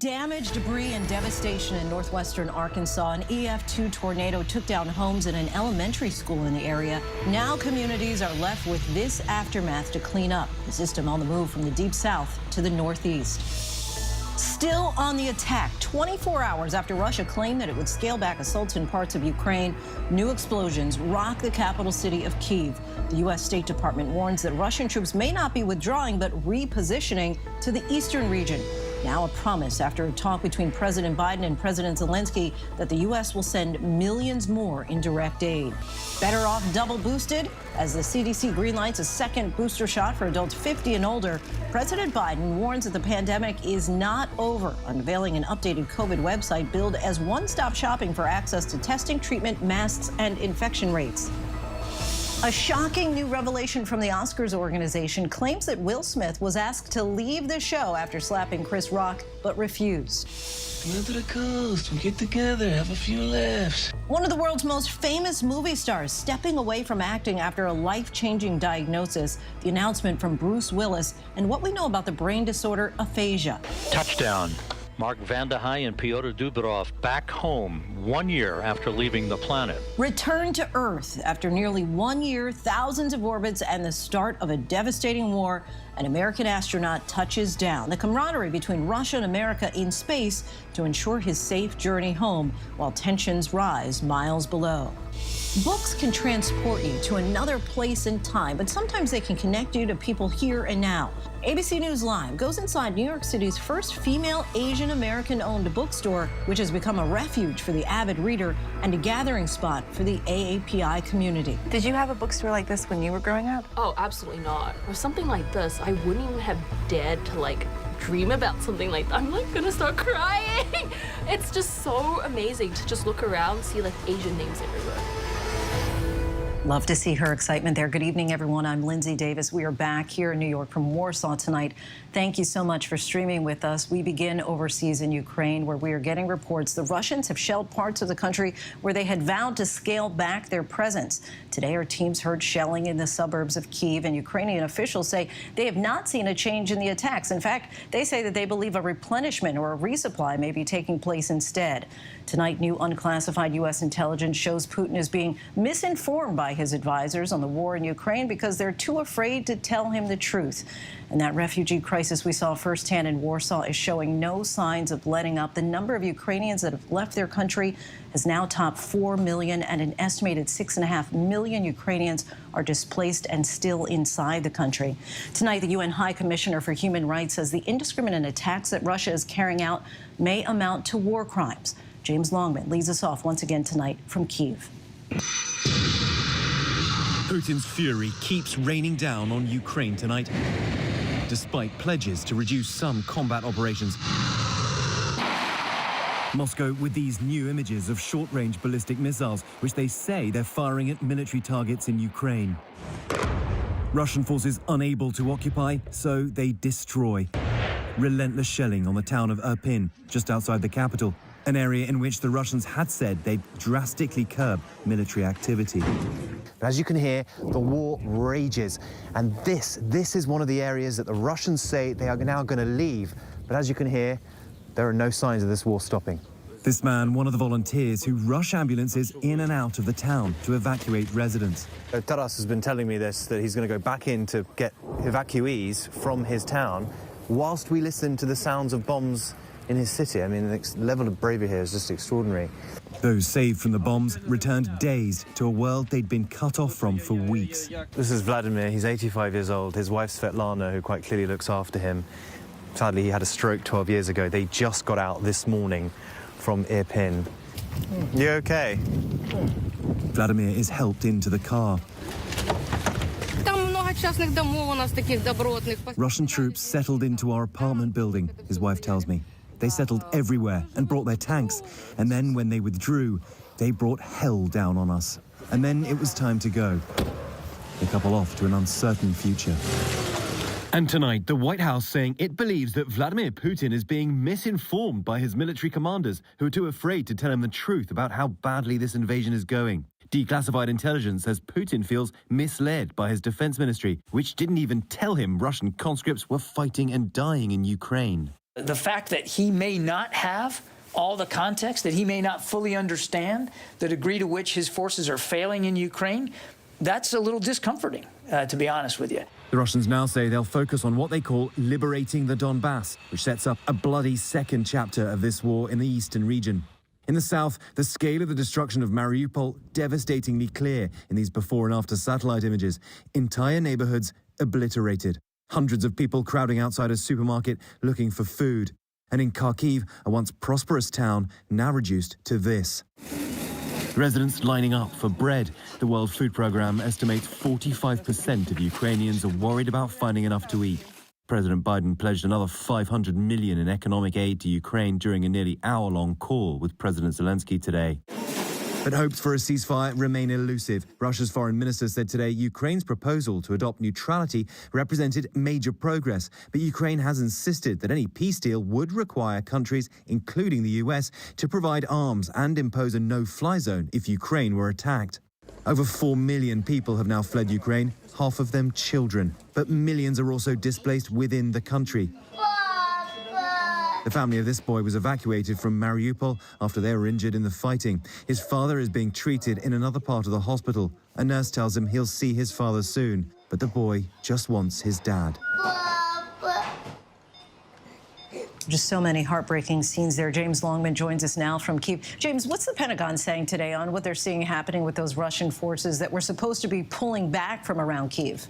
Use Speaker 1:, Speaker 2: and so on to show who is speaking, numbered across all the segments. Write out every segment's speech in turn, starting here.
Speaker 1: damage, debris, and devastation in northwestern Arkansas. An EF2 tornado took down homes in an elementary school in the area. Now communities are left with this aftermath to clean up. The system on the move from the deep south to the northeast. Still on the attack, 24 hours after Russia claimed that it would scale back assaults in parts of Ukraine, new explosions rock the capital city of Kyiv. The U.S. State Department warns that Russian troops may not be withdrawing, but repositioning to the eastern region. Now a promise after a talk between President Biden and President Zelensky that the U.S. will send millions more in direct aid. Better off double boosted? As the CDC greenlights a second booster shot for adults 50 and older, President Biden warns that the pandemic is not over, unveiling an updated COVID website billed as one-stop shopping for access to testing, treatment, masks, and infection rates. A shocking new revelation from the Oscars organization claims that Will Smith was asked to leave the show after slapping Chris Rock, but refused.
Speaker 2: Come to the coast, we get together, have a few laughs.
Speaker 1: One of the world's most famous movie stars stepping away from acting after a life-changing diagnosis. The announcement from Bruce Willis and what we know about the brain disorder aphasia.
Speaker 3: Touchdown. Mark Vandehei and Pyotr Dubrov back home 1 year after leaving the planet.
Speaker 1: Return to Earth after nearly 1 year, thousands of orbits, and the start of a devastating war. An American astronaut touches down. The camaraderie between Russia and America in space to ensure his safe journey home while tensions rise miles below. Books can transport you to another place in time, but sometimes they can connect you to people here and now. ABC News Live goes inside New York City's first female Asian American-owned bookstore, which has become a refuge for the avid reader and a gathering spot for the AAPI community.
Speaker 4: Did you have a bookstore like this when you were growing up?
Speaker 5: Oh, absolutely not. Or something like this, I wouldn't even have dared to dream about something like that. I'm gonna start crying. It's just so amazing to just look around, see Asian names everywhere.
Speaker 1: Love to see her excitement there. Good evening, everyone. I'm Lindsay Davis. We are back here in New York from Warsaw tonight. Thank you so much for streaming with us. We begin overseas in Ukraine, where we are getting reports the Russians have shelled parts of the country where they had vowed to scale back their presence. Today, our teams heard shelling in the suburbs of Kyiv, and Ukrainian officials say they have not seen a change in the attacks. In fact, they say that they believe a replenishment or a resupply may be taking place instead. Tonight, new unclassified U.S. intelligence shows Putin is being misinformed by his advisors on the war in Ukraine because they're too afraid to tell him the truth. And that refugee crisis we saw firsthand in Warsaw is showing no signs of letting up. The number of Ukrainians that have left their country has now topped 4 million, and an estimated 6.5 million Ukrainians are displaced and still inside the country. Tonight, the UN High Commissioner for Human Rights says the indiscriminate attacks that Russia is carrying out may amount to war crimes. James Longman leads us off once again tonight from Kyiv.
Speaker 6: Putin's fury keeps raining down on Ukraine tonight, despite pledges to reduce some combat operations. Moscow with these new images of short-range ballistic missiles, which they say they're firing at military targets in Ukraine. Russian forces unable to occupy, so they destroy. Relentless shelling on the town of Irpin, just outside the capital, an area in which the Russians had said they'd drastically curb military activity.
Speaker 7: But as you can hear, the war rages. And this is one of the areas that the Russians say they are now going to leave. But as you can hear, there are no signs of this war stopping.
Speaker 6: This man, one of the volunteers who rush ambulances in and out of the town to evacuate residents.
Speaker 7: Taras has been telling me this, that he's going to go back in to get evacuees from his town whilst we listen to the sounds of bombs in his city. I mean, the level of bravery here is just extraordinary.
Speaker 6: Those saved from the bombs returned dazed to a world they'd been cut off from for weeks.
Speaker 7: This is Vladimir. He's 85 years old. His wife, Svetlana, who quite clearly looks after him. Sadly, he had a stroke 12 years ago. They just got out this morning from Irpin. You okay?
Speaker 6: Vladimir is helped into the car. Russian troops settled into our apartment building, his wife tells me. They settled everywhere and brought their tanks. And then when they withdrew, they brought hell down on us. And then it was time to go. The couple off to an uncertain future. And tonight, the White House saying it believes that Vladimir Putin is being misinformed by his military commanders who are too afraid to tell him the truth about how badly this invasion is going. Declassified intelligence says Putin feels misled by his defense ministry, which didn't even tell him Russian conscripts were fighting and dying in Ukraine.
Speaker 8: The fact that he may not have all the context, that he may not fully understand the degree to which his forces are failing in Ukraine, that's a little discomforting, to be honest with you.
Speaker 6: The Russians now say they'll focus on what they call liberating the Donbass, which sets up a bloody second chapter of this war in the eastern region. In the south, the scale of the destruction of Mariupol devastatingly clear in these before and after satellite images. Entire neighborhoods obliterated. Hundreds of people crowding outside a supermarket looking for food. And in Kharkiv, a once prosperous town, now reduced to this. Residents lining up for bread. The World Food Programme estimates 45% of Ukrainians are worried about finding enough to eat. President Biden pledged another $500 million in economic aid to Ukraine during a nearly hour-long call with President Zelensky today. But hopes for a ceasefire remain elusive. Russia's foreign minister said today Ukraine's proposal to adopt neutrality represented major progress. But Ukraine has insisted that any peace deal would require countries, including the US, to provide arms and impose a no-fly zone if Ukraine were attacked. Over 4 million people have now fled Ukraine, half of them children. But millions are also displaced within the country. The family of this boy was evacuated from Mariupol after they were injured in the fighting. His father is being treated in another part of the hospital. A nurse tells him he'll see his father soon, but the boy just wants his dad.
Speaker 1: Just so many heartbreaking scenes there. James Longman joins us now from Kyiv. James, what's the Pentagon saying today on what they're seeing happening with those Russian forces that were supposed to be pulling back from around Kyiv?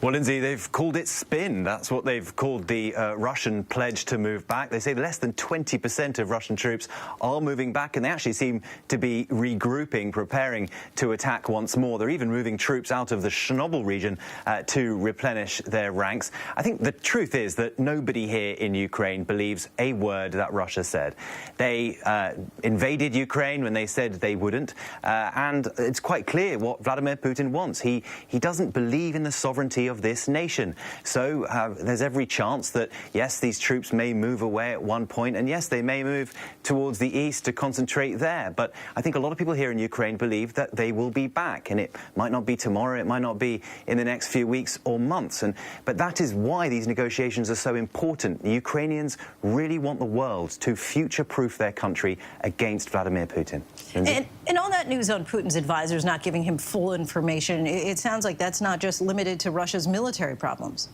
Speaker 7: Well, Lindsay, they've called it spin. That's what they've called the Russian pledge to move back. They say less than 20% of Russian troops are moving back, and they actually seem to be regrouping, preparing to attack once more. They're even moving troops out of the Chernobyl region to replenish their ranks. I think the truth is that nobody here in Ukraine believes a word that Russia said. They invaded Ukraine when they said they wouldn't, and it's quite clear what Vladimir Putin wants. He doesn't believe in the sovereignty of this nation. So there's every chance that, yes, these troops may move away at one point, and yes, they may move towards the east to concentrate there. But I think a lot of people here in Ukraine believe that they will be back, and it might not be tomorrow, it might not be in the next few weeks or months. But that is why these negotiations are so important. The Ukrainians really want the world to future-proof their country against Vladimir Putin.
Speaker 1: And on that news on Putin's advisors not giving him full information, it sounds like that's not just limited to Russia's military problems.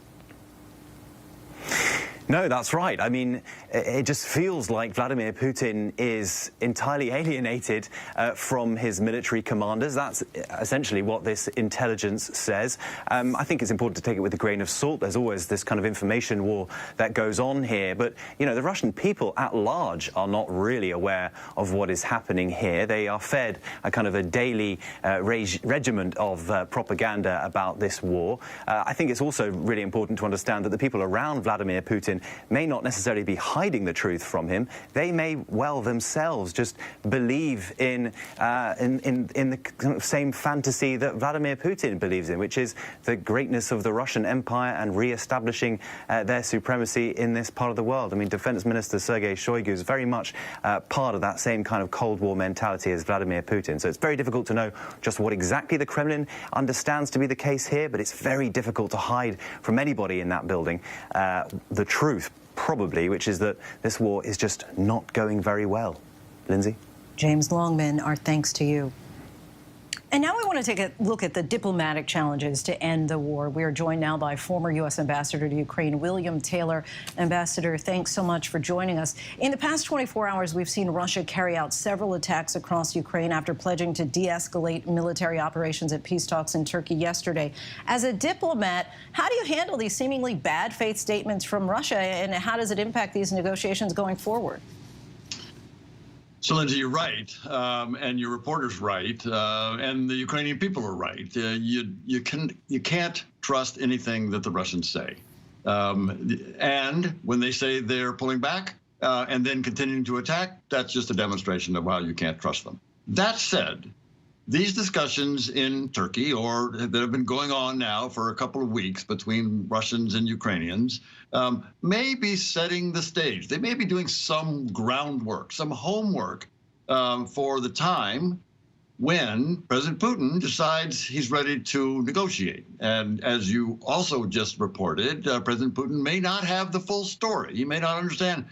Speaker 7: No, that's right. I mean, it just feels like Vladimir Putin is entirely alienated from his military commanders. That's essentially what this intelligence says. I think it's important to take it with a grain of salt. There's always this kind of information war that goes on here. But, you know, the Russian people at large are not really aware of what is happening here. They are fed a kind of a daily regiment of propaganda about this war. I think it's also really important to understand that the people around Vladimir Putin may not necessarily be hiding the truth from him. They may well themselves just believe in the kind of same fantasy that Vladimir Putin believes in, which is the greatness of the Russian Empire and re-establishing their supremacy in this part of the world. I mean, Defense Minister Sergei Shoigu is very much part of that same kind of Cold War mentality as Vladimir Putin. So it's very difficult to know just what exactly the Kremlin understands to be the case here, but it's very difficult to hide from anybody in that building the truth, probably, which is that this war is just not going very well. Lindsay?
Speaker 1: James Longman, our thanks to you. And now we want to take a look at the diplomatic challenges to end the war. We are joined now by former U.S. Ambassador to Ukraine, William Taylor. Ambassador, thanks so much for joining us. In the past 24 hours, we've seen Russia carry out several attacks across Ukraine after pledging to de-escalate military operations at peace talks in Turkey yesterday. As a diplomat, how do you handle these seemingly bad faith statements from Russia, and how does it impact these negotiations going forward?
Speaker 9: So, Lindsay, you're right, and your reporter's right, and the Ukrainian people are right. You can't trust anything that the Russians say, and when they say they're pulling back and then continuing to attack, that's just a demonstration of how you can't trust them. That said, these discussions in Turkey, or that have been going on now for a couple of weeks between Russians and Ukrainians, may be setting the stage. They may be doing some groundwork, some homework for the time when President Putin decides he's ready to negotiate. And as you also just reported, President Putin may not have the full story. He may not understand,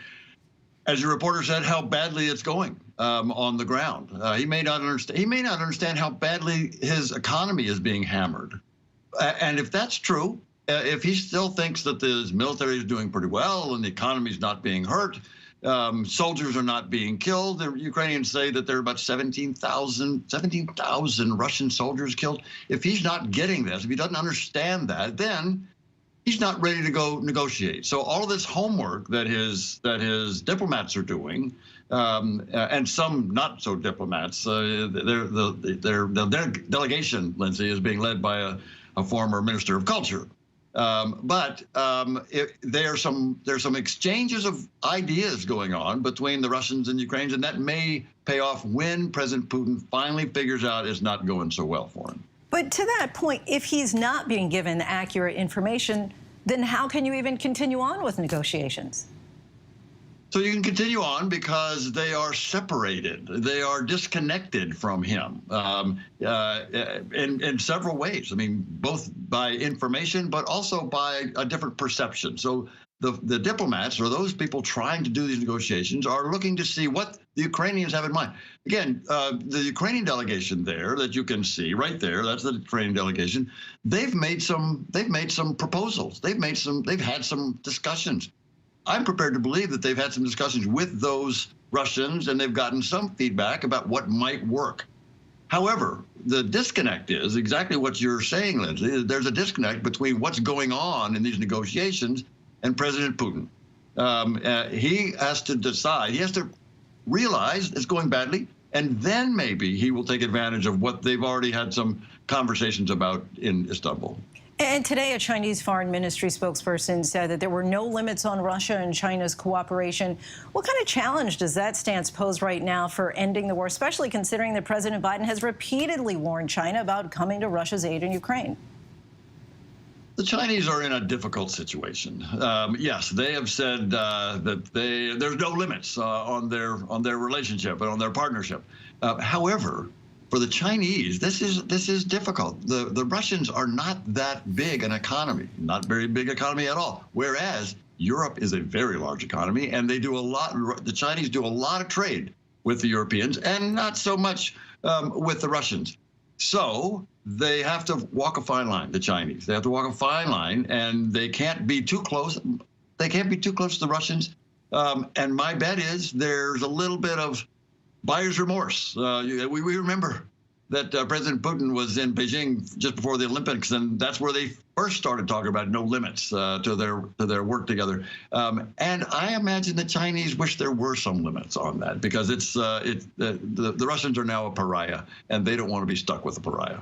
Speaker 9: as your reporter said, how badly it's going on the ground. He may not understand. He may not understand how badly his economy is being hammered. And if that's true, if he still thinks that his military is doing pretty well and the economy is not being hurt, soldiers are not being killed. The Ukrainians say that there are about 17,000 Russian soldiers killed. If he's not getting this, if he doesn't understand that, then he's not ready to go negotiate. So all of this homework that his diplomats are doing, and some not so diplomats, their delegation, Lindsay, is being led by a former minister of culture. There's some exchanges of ideas going on between the Russians and Ukrainians, and that may pay off when President Putin finally figures out it's not going so well for him.
Speaker 1: But to that point, if he's not being given accurate information, then how can you even continue on with negotiations?
Speaker 9: So you can continue on because they are separated. They are disconnected from him in several ways. I mean, both by information, but also by a different perception. So the diplomats, or those people trying to do these negotiations, are looking to see what the Ukrainians have in mind. Again, the Ukrainian delegation there that you can see right there, that's the Ukrainian delegation. They've made some proposals. They've had some discussions. I'm prepared to believe that they've had some discussions with those Russians, and they've gotten some feedback about what might work. However, the disconnect is exactly what you're saying, Lindsay. There's a disconnect between what's going on in these negotiations and President Putin. He has to decide. He has to realize it's going badly, and then maybe he will take advantage of what they've already had some conversations about in Istanbul.
Speaker 1: And today, a Chinese foreign ministry spokesperson said that there were no limits on Russia and China's cooperation. What kind of challenge does that stance pose right now for ending the war, especially considering that President Biden has repeatedly warned China about coming to Russia's aid in Ukraine?
Speaker 9: The Chinese are in a difficult situation. Yes, they have said that there's no limits on their relationship and on their partnership. However, for the Chinese, this is difficult. The Russians are not that big an economy, not very big economy at all. Whereas Europe is a very large economy, and they do a lot. The Chinese do a lot of trade with the Europeans, and not so much with the Russians. So they have to walk a fine line. The Chinese, they have to walk a fine line, and they can't be too close. They can't be too close to the Russians. And my bet is there's a little bit of buyer's remorse. We remember that President Putin was in Beijing just before the Olympics, and that's where they first started talking about no limits to their work together. And I imagine the Chinese wish there were some limits on that, because the Russians are now a pariah, and they don't want to be stuck with a pariah.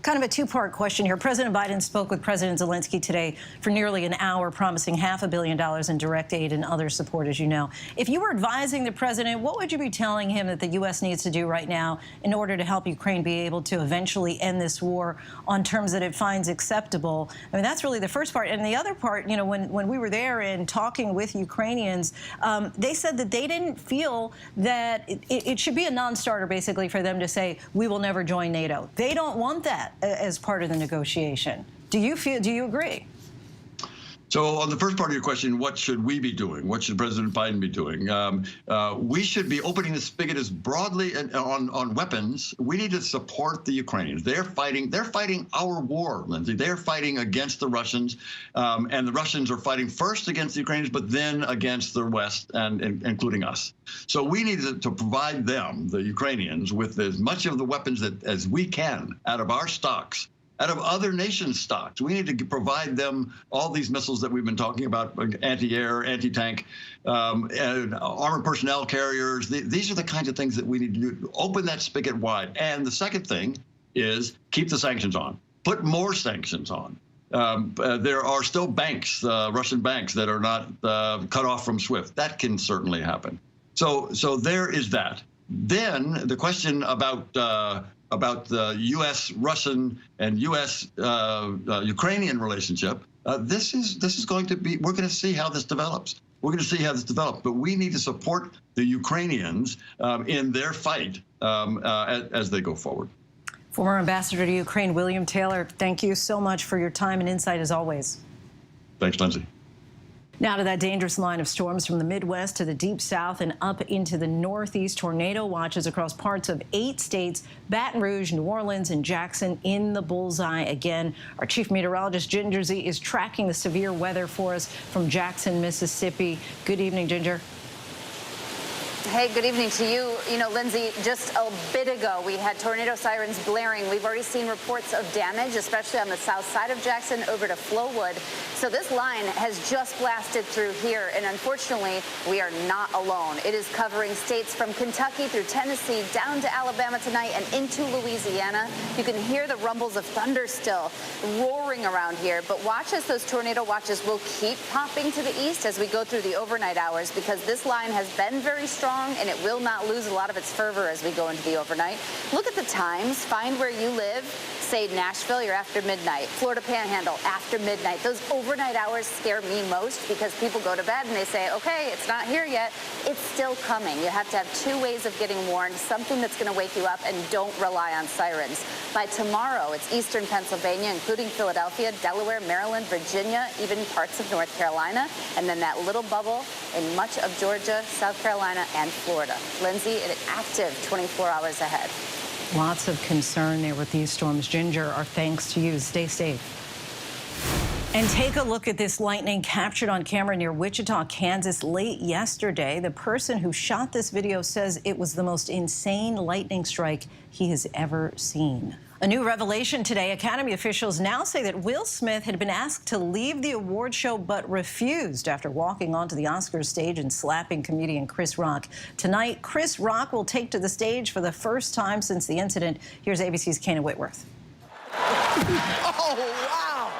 Speaker 1: Kind of a two-part question here. President Biden spoke with President Zelensky today for nearly an hour, promising $500 million in direct aid and other support, as you know. If you were advising the president, what would you be telling him that the U.S. needs to do right now in order to help Ukraine be able to eventually end this war on terms that it finds acceptable? I mean, that's really the first part. And the other part, you know, when we were there and talking with Ukrainians, they said that they didn't feel that it should be a non-starter, basically, for them to say, we will never join NATO. They don't want that as part of the negotiation. Do you agree?
Speaker 9: So on the first part of your question, what should we be doing? What should President Biden be doing? We should be opening the spigot as broadly on weapons. We need to support the Ukrainians. They're fighting our war, Lindsay. They're fighting against the Russians, and the Russians are fighting first against the Ukrainians, but then against the West, and including us. So we need to provide them, the Ukrainians, with as much of the weapons as we can out of our stocks, out of other nations' stocks. We need to provide them all these missiles that we've been talking about, anti-air, anti-tank, and armored personnel carriers. These are the kinds of things that we need to do. Open that spigot wide. And the second thing is keep the sanctions on. Put more sanctions on. There are still banks, Russian banks, that are not cut off from SWIFT. That can certainly happen. So there is that. Then the question about the U.S.-Russian and U.S.-Ukrainian relationship, this is going to be, we're going to see how this develops. We're going to see how this develops, but we need to support the Ukrainians in their fight as they go forward.
Speaker 1: Former Ambassador to Ukraine, William Taylor, thank you so much for your time and insight as always.
Speaker 9: Thanks, Lindsay.
Speaker 1: Now to that dangerous line of storms from the Midwest to the Deep South and up into the Northeast. Tornado watches across parts of 8 states, Baton Rouge, New Orleans, and Jackson in the bullseye again. Our chief meteorologist, Ginger Z, is tracking the severe weather for us from Jackson, Mississippi. Good evening, Ginger.
Speaker 10: Hey, good evening to you. You know, Lindsay, just a bit ago, we had tornado sirens blaring. We've already seen reports of damage, especially on the south side of Jackson over to Flowood. So this line has just blasted through here, and unfortunately, we are not alone. It is covering states from Kentucky through Tennessee, down to Alabama tonight, and into Louisiana. You can hear the rumbles of thunder still roaring around here, but watch as those tornado watches will keep popping to the east as we go through the overnight hours, because this line has been very strong, and it will not lose a lot of its fervor as we go into the overnight. Look at the times. Find where you live. Say Nashville, you're after midnight. Florida Panhandle, after midnight. Those overnight hours scare me most because people go to bed and they say, okay, it's not here yet. It's still coming. You have to have 2 ways of getting warned, something that's going to wake you up, and don't rely on sirens. By tomorrow, it's eastern Pennsylvania, including Philadelphia, Delaware, Maryland, Virginia, even parts of North Carolina, and then that little bubble in much of Georgia, South Carolina, and Florida. Lindsay, an active 24 hours ahead.
Speaker 1: Lots of concern there with these storms. Ginger, our thanks to you. Stay safe. And take a look at this lightning captured on camera near Wichita, Kansas late yesterday. The person who shot this video says it was the most insane lightning strike he has ever seen. A new revelation today. Academy officials now say that Will Smith had been asked to leave the award show but refused after walking onto the Oscars stage and slapping comedian Chris Rock. Tonight, Chris Rock will take to the stage for the first time since the incident. Here's ABC's Kana Whitworth.
Speaker 11: Oh, wow!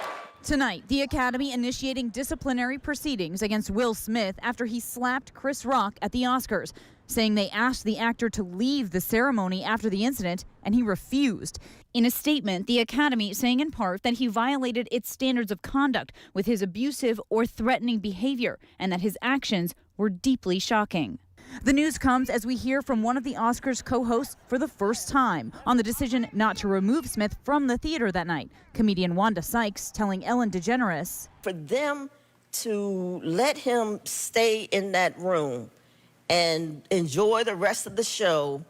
Speaker 11: Tonight, the Academy initiating disciplinary proceedings against Will Smith after he slapped Chris Rock at the Oscars, saying they asked the actor to leave the ceremony after the incident, and he refused. In a statement, the Academy saying in part that he violated its standards of conduct with his abusive or threatening behavior, and that his actions were deeply shocking. The news comes as we hear from one of the Oscars co-hosts for the first time on the decision not to remove Smith from the theater that night. Comedian Wanda Sykes telling Ellen DeGeneres,
Speaker 12: for them to let him stay in that room and enjoy the rest of the show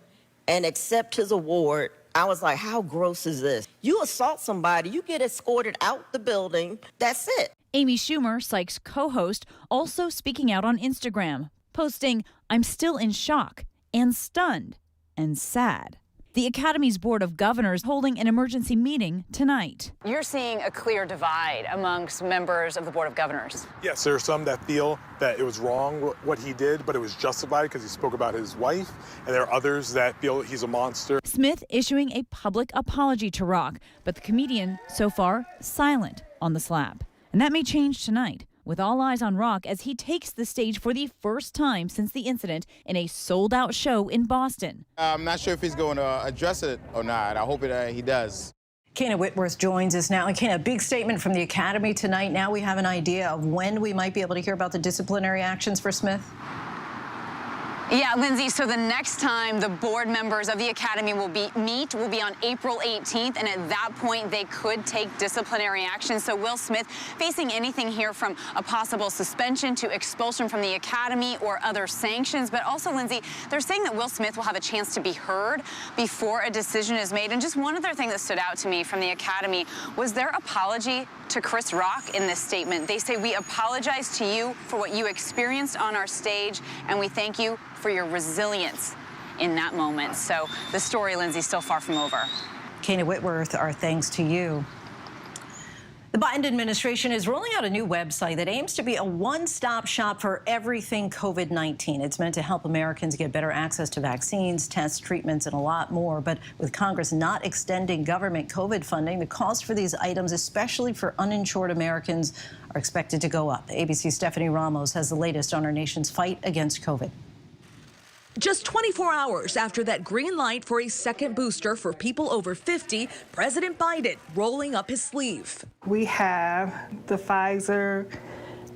Speaker 12: and accept his award, I was like, how gross is this? You assault somebody, you get escorted out the building, that's it.
Speaker 11: Amy Schumer, Sykes' co-host, also speaking out on Instagram, posting, I'm still in shock and stunned and sad. The Academy's Board of Governors holding an emergency meeting tonight.
Speaker 10: You're seeing a clear divide amongst members of the Board of Governors.
Speaker 13: Yes, there are some that feel that it was wrong what he did, but it was justified because he spoke about his wife, and there are others that feel he's a monster.
Speaker 11: Smith issuing a public apology to Rock, but the comedian so far silent on the slap. And that may change tonight, with all eyes on Rock as he takes the stage for the first time since the incident in a sold-out show in Boston.
Speaker 14: I'm not sure if he's going to address it or not. I hope he does.
Speaker 1: Kana Whitworth joins us now. And Kana, a big statement from the Academy tonight. Now we have an idea of when we might be able to hear about the disciplinary actions for Smith.
Speaker 10: Yeah, Lindsay, so the next time the board members of the Academy will meet will be on April 18th, and at that point they could take disciplinary action. So Will Smith facing anything here from a possible suspension to expulsion from the Academy or other sanctions. But also, Lindsay, they're saying that Will Smith will have a chance to be heard before a decision is made. And just one other thing that stood out to me from the Academy was their apology to Chris Rock in this statement. They say, we apologize to you for what you experienced on our stage, and we thank you for your resilience in that moment. So the story, Lindsay, still far from over.
Speaker 1: Kana Whitworth, our thanks to you. The Biden administration is rolling out a new website that aims to be a one-stop shop for everything COVID-19. It's meant to help Americans get better access to vaccines, tests, treatments, and a lot more. But with Congress not extending government COVID funding, the cost for these items, especially for uninsured Americans, are expected to go up. ABC's Stephanie Ramos has the latest on our nation's fight against COVID.
Speaker 15: Just 24 hours after that green light for a second booster for people over 50, President Biden rolling up his sleeve.
Speaker 16: We have the Pfizer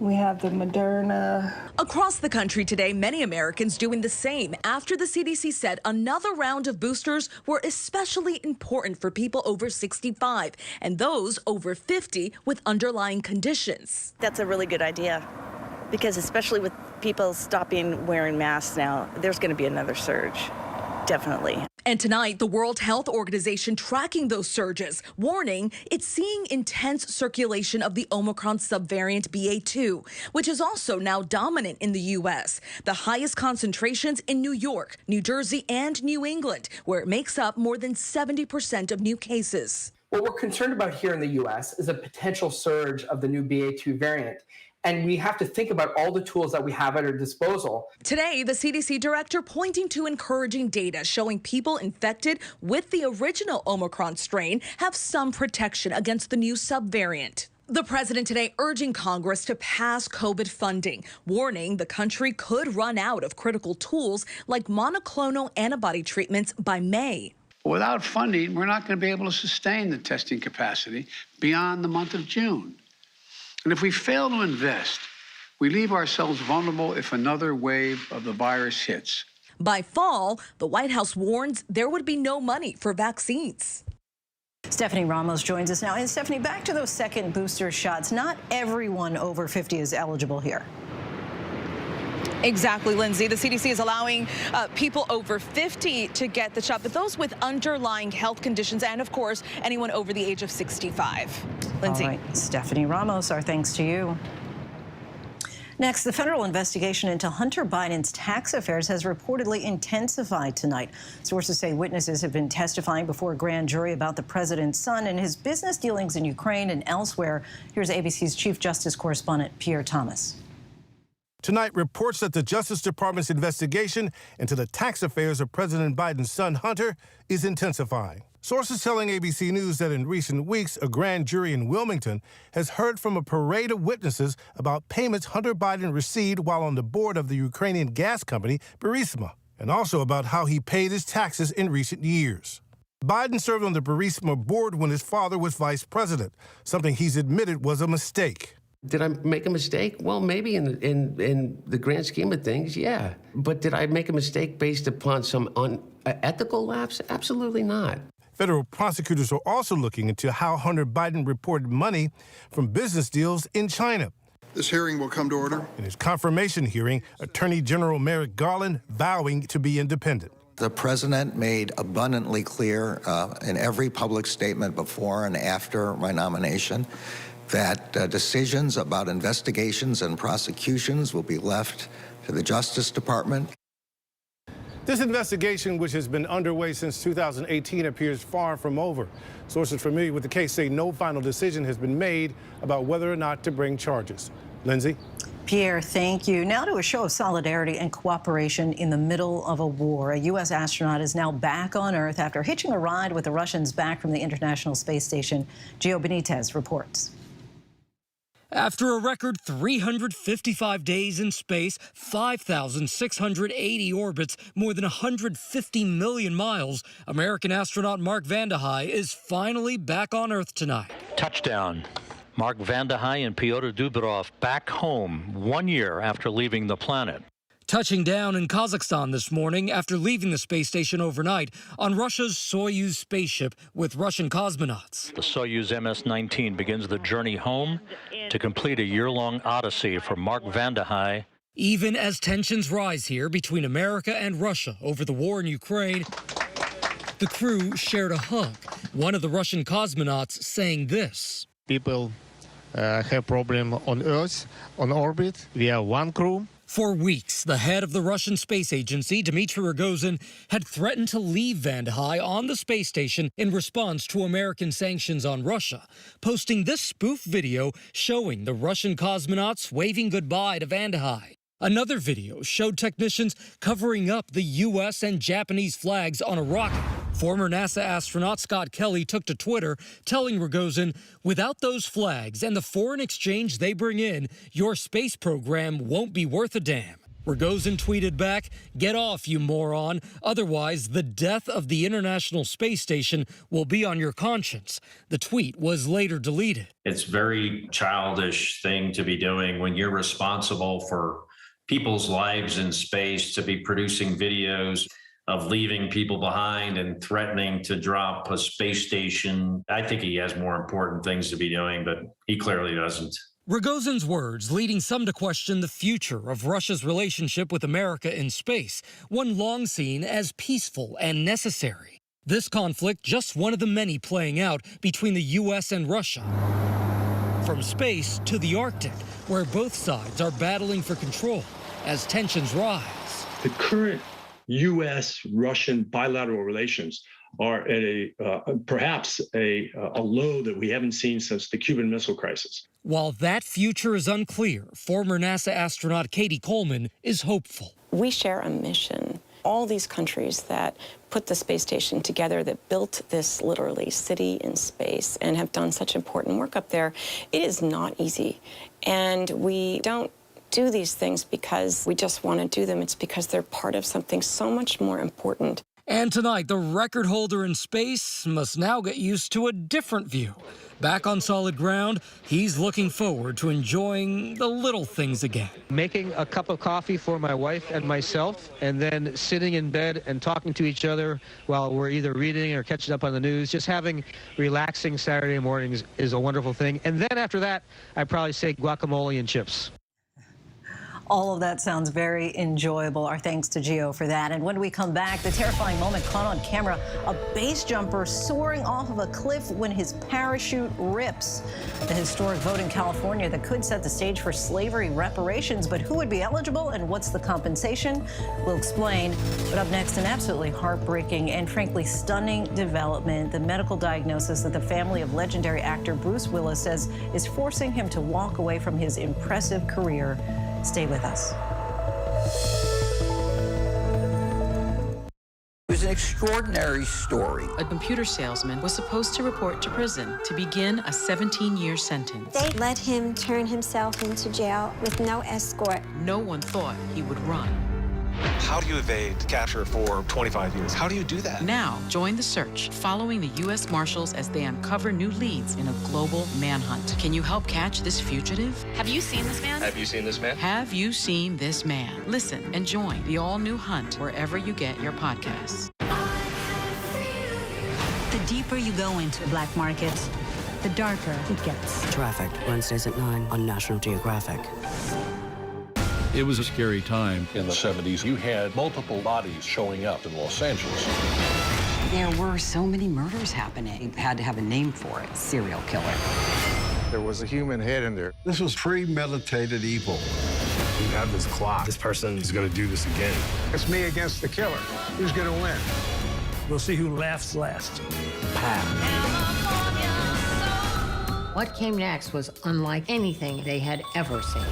Speaker 4: We have the Moderna.
Speaker 15: Across the country today, many Americans doing the same after the CDC said another round of boosters were especially important for people over 65 and those over 50 with underlying conditions.
Speaker 16: That's a really good idea, because especially with people stopping wearing masks now, there's going to be another surge, definitely.
Speaker 15: And tonight, the World Health Organization tracking those surges, warning it's seeing intense circulation of the Omicron subvariant BA2, which is also now dominant in the U.S. The highest concentrations in New York, New Jersey, and New England, where it makes up more than 70% of new cases.
Speaker 17: What we're concerned about here in the U.S. is a potential surge of the new BA2 variant. And we have to think about all the tools that we have at our disposal.
Speaker 15: Today, the CDC director pointing to encouraging data showing people infected with the original Omicron strain have some protection against the new subvariant. The president today urging Congress to pass COVID funding, warning the country could run out of critical tools like monoclonal antibody treatments by May.
Speaker 18: Without funding, we're not going to be able to sustain the testing capacity beyond the month of June. And if we fail to invest, we leave ourselves vulnerable if another wave of the virus hits.
Speaker 15: By fall, the White House warns there would be no money for vaccines.
Speaker 1: Stephanie Ramos joins us now. And Stephanie, back to those second booster shots. Not everyone over 50 is eligible here.
Speaker 19: Exactly, Lindsay. The CDC is allowing people over 50 to get the shot, but those with underlying health conditions and, of course, anyone over the age of 65. Lindsay.
Speaker 1: All right, Stephanie Ramos, our thanks to you. Next, the federal investigation into Hunter Biden's tax affairs has reportedly intensified tonight. Sources say witnesses have been testifying before a grand jury about the president's son and his business dealings in Ukraine and elsewhere. Here's ABC's Chief Justice correspondent Pierre Thomas.
Speaker 20: Tonight, reports that the Justice Department's investigation into the tax affairs of President Biden's son, Hunter, is intensifying. Sources telling ABC News that in recent weeks, a grand jury in Wilmington has heard from a parade of witnesses about payments Hunter Biden received while on the board of the Ukrainian gas company, Burisma, and also about how he paid his taxes in recent years. Biden served on the Burisma board when his father was vice president, something he's admitted was a mistake.
Speaker 21: Did I make a mistake? Well, maybe in the grand scheme of things, yeah. But did I make a mistake based upon some unethical lapse? Absolutely not.
Speaker 20: Federal prosecutors are also looking into how Hunter Biden reported money from business deals in China.
Speaker 22: This hearing will come to order.
Speaker 20: In his confirmation hearing, Attorney General Merrick Garland vowing to be independent.
Speaker 23: The president made abundantly clear in every public statement before and after my nomination that decisions about investigations and prosecutions will be left to the Justice Department.
Speaker 20: This investigation, which has been underway since 2018, appears far from over. Sources familiar with the case say no final decision has been made about whether or not to bring charges. Lindsay?
Speaker 1: Pierre, thank you. Now to a show of solidarity and cooperation in the middle of a war. A U.S. astronaut is now back on Earth after hitching a ride with the Russians back from the International Space Station. Gio Benitez reports.
Speaker 24: After a record 355 days in space, 5,680 orbits, more than 150 million miles, American astronaut Mark Vande Hei is finally back on Earth tonight.
Speaker 3: Touchdown. Mark Vande Hei and Pyotr Dubrov back home 1 year after leaving the planet.
Speaker 24: Touching down in Kazakhstan this morning after leaving the space station overnight on Russia's Soyuz spaceship with Russian cosmonauts.
Speaker 3: The Soyuz MS-19 begins the journey home to complete a year-long odyssey for Mark Vande Hei.
Speaker 24: Even as tensions rise here between America and Russia over the war in Ukraine, the crew shared a hug. One of the Russian cosmonauts saying this.
Speaker 25: People have problem on Earth, on orbit. We are one crew.
Speaker 24: For weeks, the head of the Russian space agency, Dmitry Rogozin, had threatened to leave Vande Hei on the space station in response to American sanctions on Russia, posting this spoof video showing the Russian cosmonauts waving goodbye to Vande Hei. Another video showed technicians covering up the U.S. and Japanese flags on a rocket. Former NASA astronaut Scott Kelly took to Twitter, telling Rogozin, without those flags and the foreign exchange they bring in, your space program won't be worth a damn. Rogozin tweeted back, "Get off, you moron. Otherwise, the death of the International Space Station will be on your conscience." The tweet was later deleted.
Speaker 2: It's a very childish thing to be doing when you're responsible for people's lives in space, to be producing videos of leaving people behind and threatening to drop a space station. I think he has more important things to be doing, but he clearly doesn't.
Speaker 24: Rogozin's words leading some to question the future of Russia's relationship with America in space, one long seen as peaceful and necessary. This conflict just one of the many playing out between the U.S. and Russia. From space to the Arctic, where both sides are battling for control as tensions rise.
Speaker 5: The current U.S.-Russian bilateral relations are at perhaps a low that we haven't seen since the Cuban Missile Crisis.
Speaker 24: While that future is unclear, former NASA astronaut Katie Coleman is hopeful.
Speaker 6: We share a mission. All these countries that put the space station together, that built this literally city in space and have done such important work up there, it is not easy. And we don't do these things because we just want to do them. It's because they're part of something so much more important.
Speaker 24: And tonight, the record holder in space must now get used to a different view. Back on solid ground, he's looking forward to enjoying the little things again.
Speaker 7: Making a cup of coffee for my wife and myself, and then sitting in bed and talking to each other while we're either reading or catching up on the news. Just having relaxing Saturday mornings is a wonderful thing. And then after that, I'd probably say guacamole and chips.
Speaker 1: All of that sounds very enjoyable. Our thanks to Gio for that. And when we come back, the terrifying moment caught on camera, a base jumper soaring off of a cliff when his parachute rips. The historic vote in California that could set the stage for slavery reparations. But who would be eligible and what's the compensation? We'll explain. But up next, an absolutely heartbreaking and frankly stunning development. The medical diagnosis that the family of legendary actor Bruce Willis says is forcing him to walk away from his impressive career. Stay with us.
Speaker 8: It was an extraordinary story.
Speaker 26: A computer salesman was supposed to report to prison to begin a 17-year sentence.
Speaker 27: They let him turn himself into jail with no escort.
Speaker 26: No one thought he would run.
Speaker 28: How do you evade capture for 25 years? How do you do that?
Speaker 26: Now, join the search, following the U.S. Marshals as they uncover new leads in a global manhunt. Can you help catch this fugitive?
Speaker 27: Have you seen this man?
Speaker 28: Have you seen this man?
Speaker 26: Have you seen this man? Listen and join the all-new hunt wherever you get your podcasts.
Speaker 29: The deeper you go into black markets, the darker it gets.
Speaker 30: Trafficked, Wednesdays at 9 on National Geographic.
Speaker 31: It was a scary time. In the 70s, you had multiple bodies showing up in Los Angeles.
Speaker 32: There were so many murders happening. You had to have a name for it, serial killer.
Speaker 33: There was a human head in there. This was premeditated evil.
Speaker 34: We have this clock. This person is going to do this again.
Speaker 33: It's me against the killer. Who's going to win?
Speaker 34: We'll see who laughs last.
Speaker 35: What came next was unlike anything they had ever seen.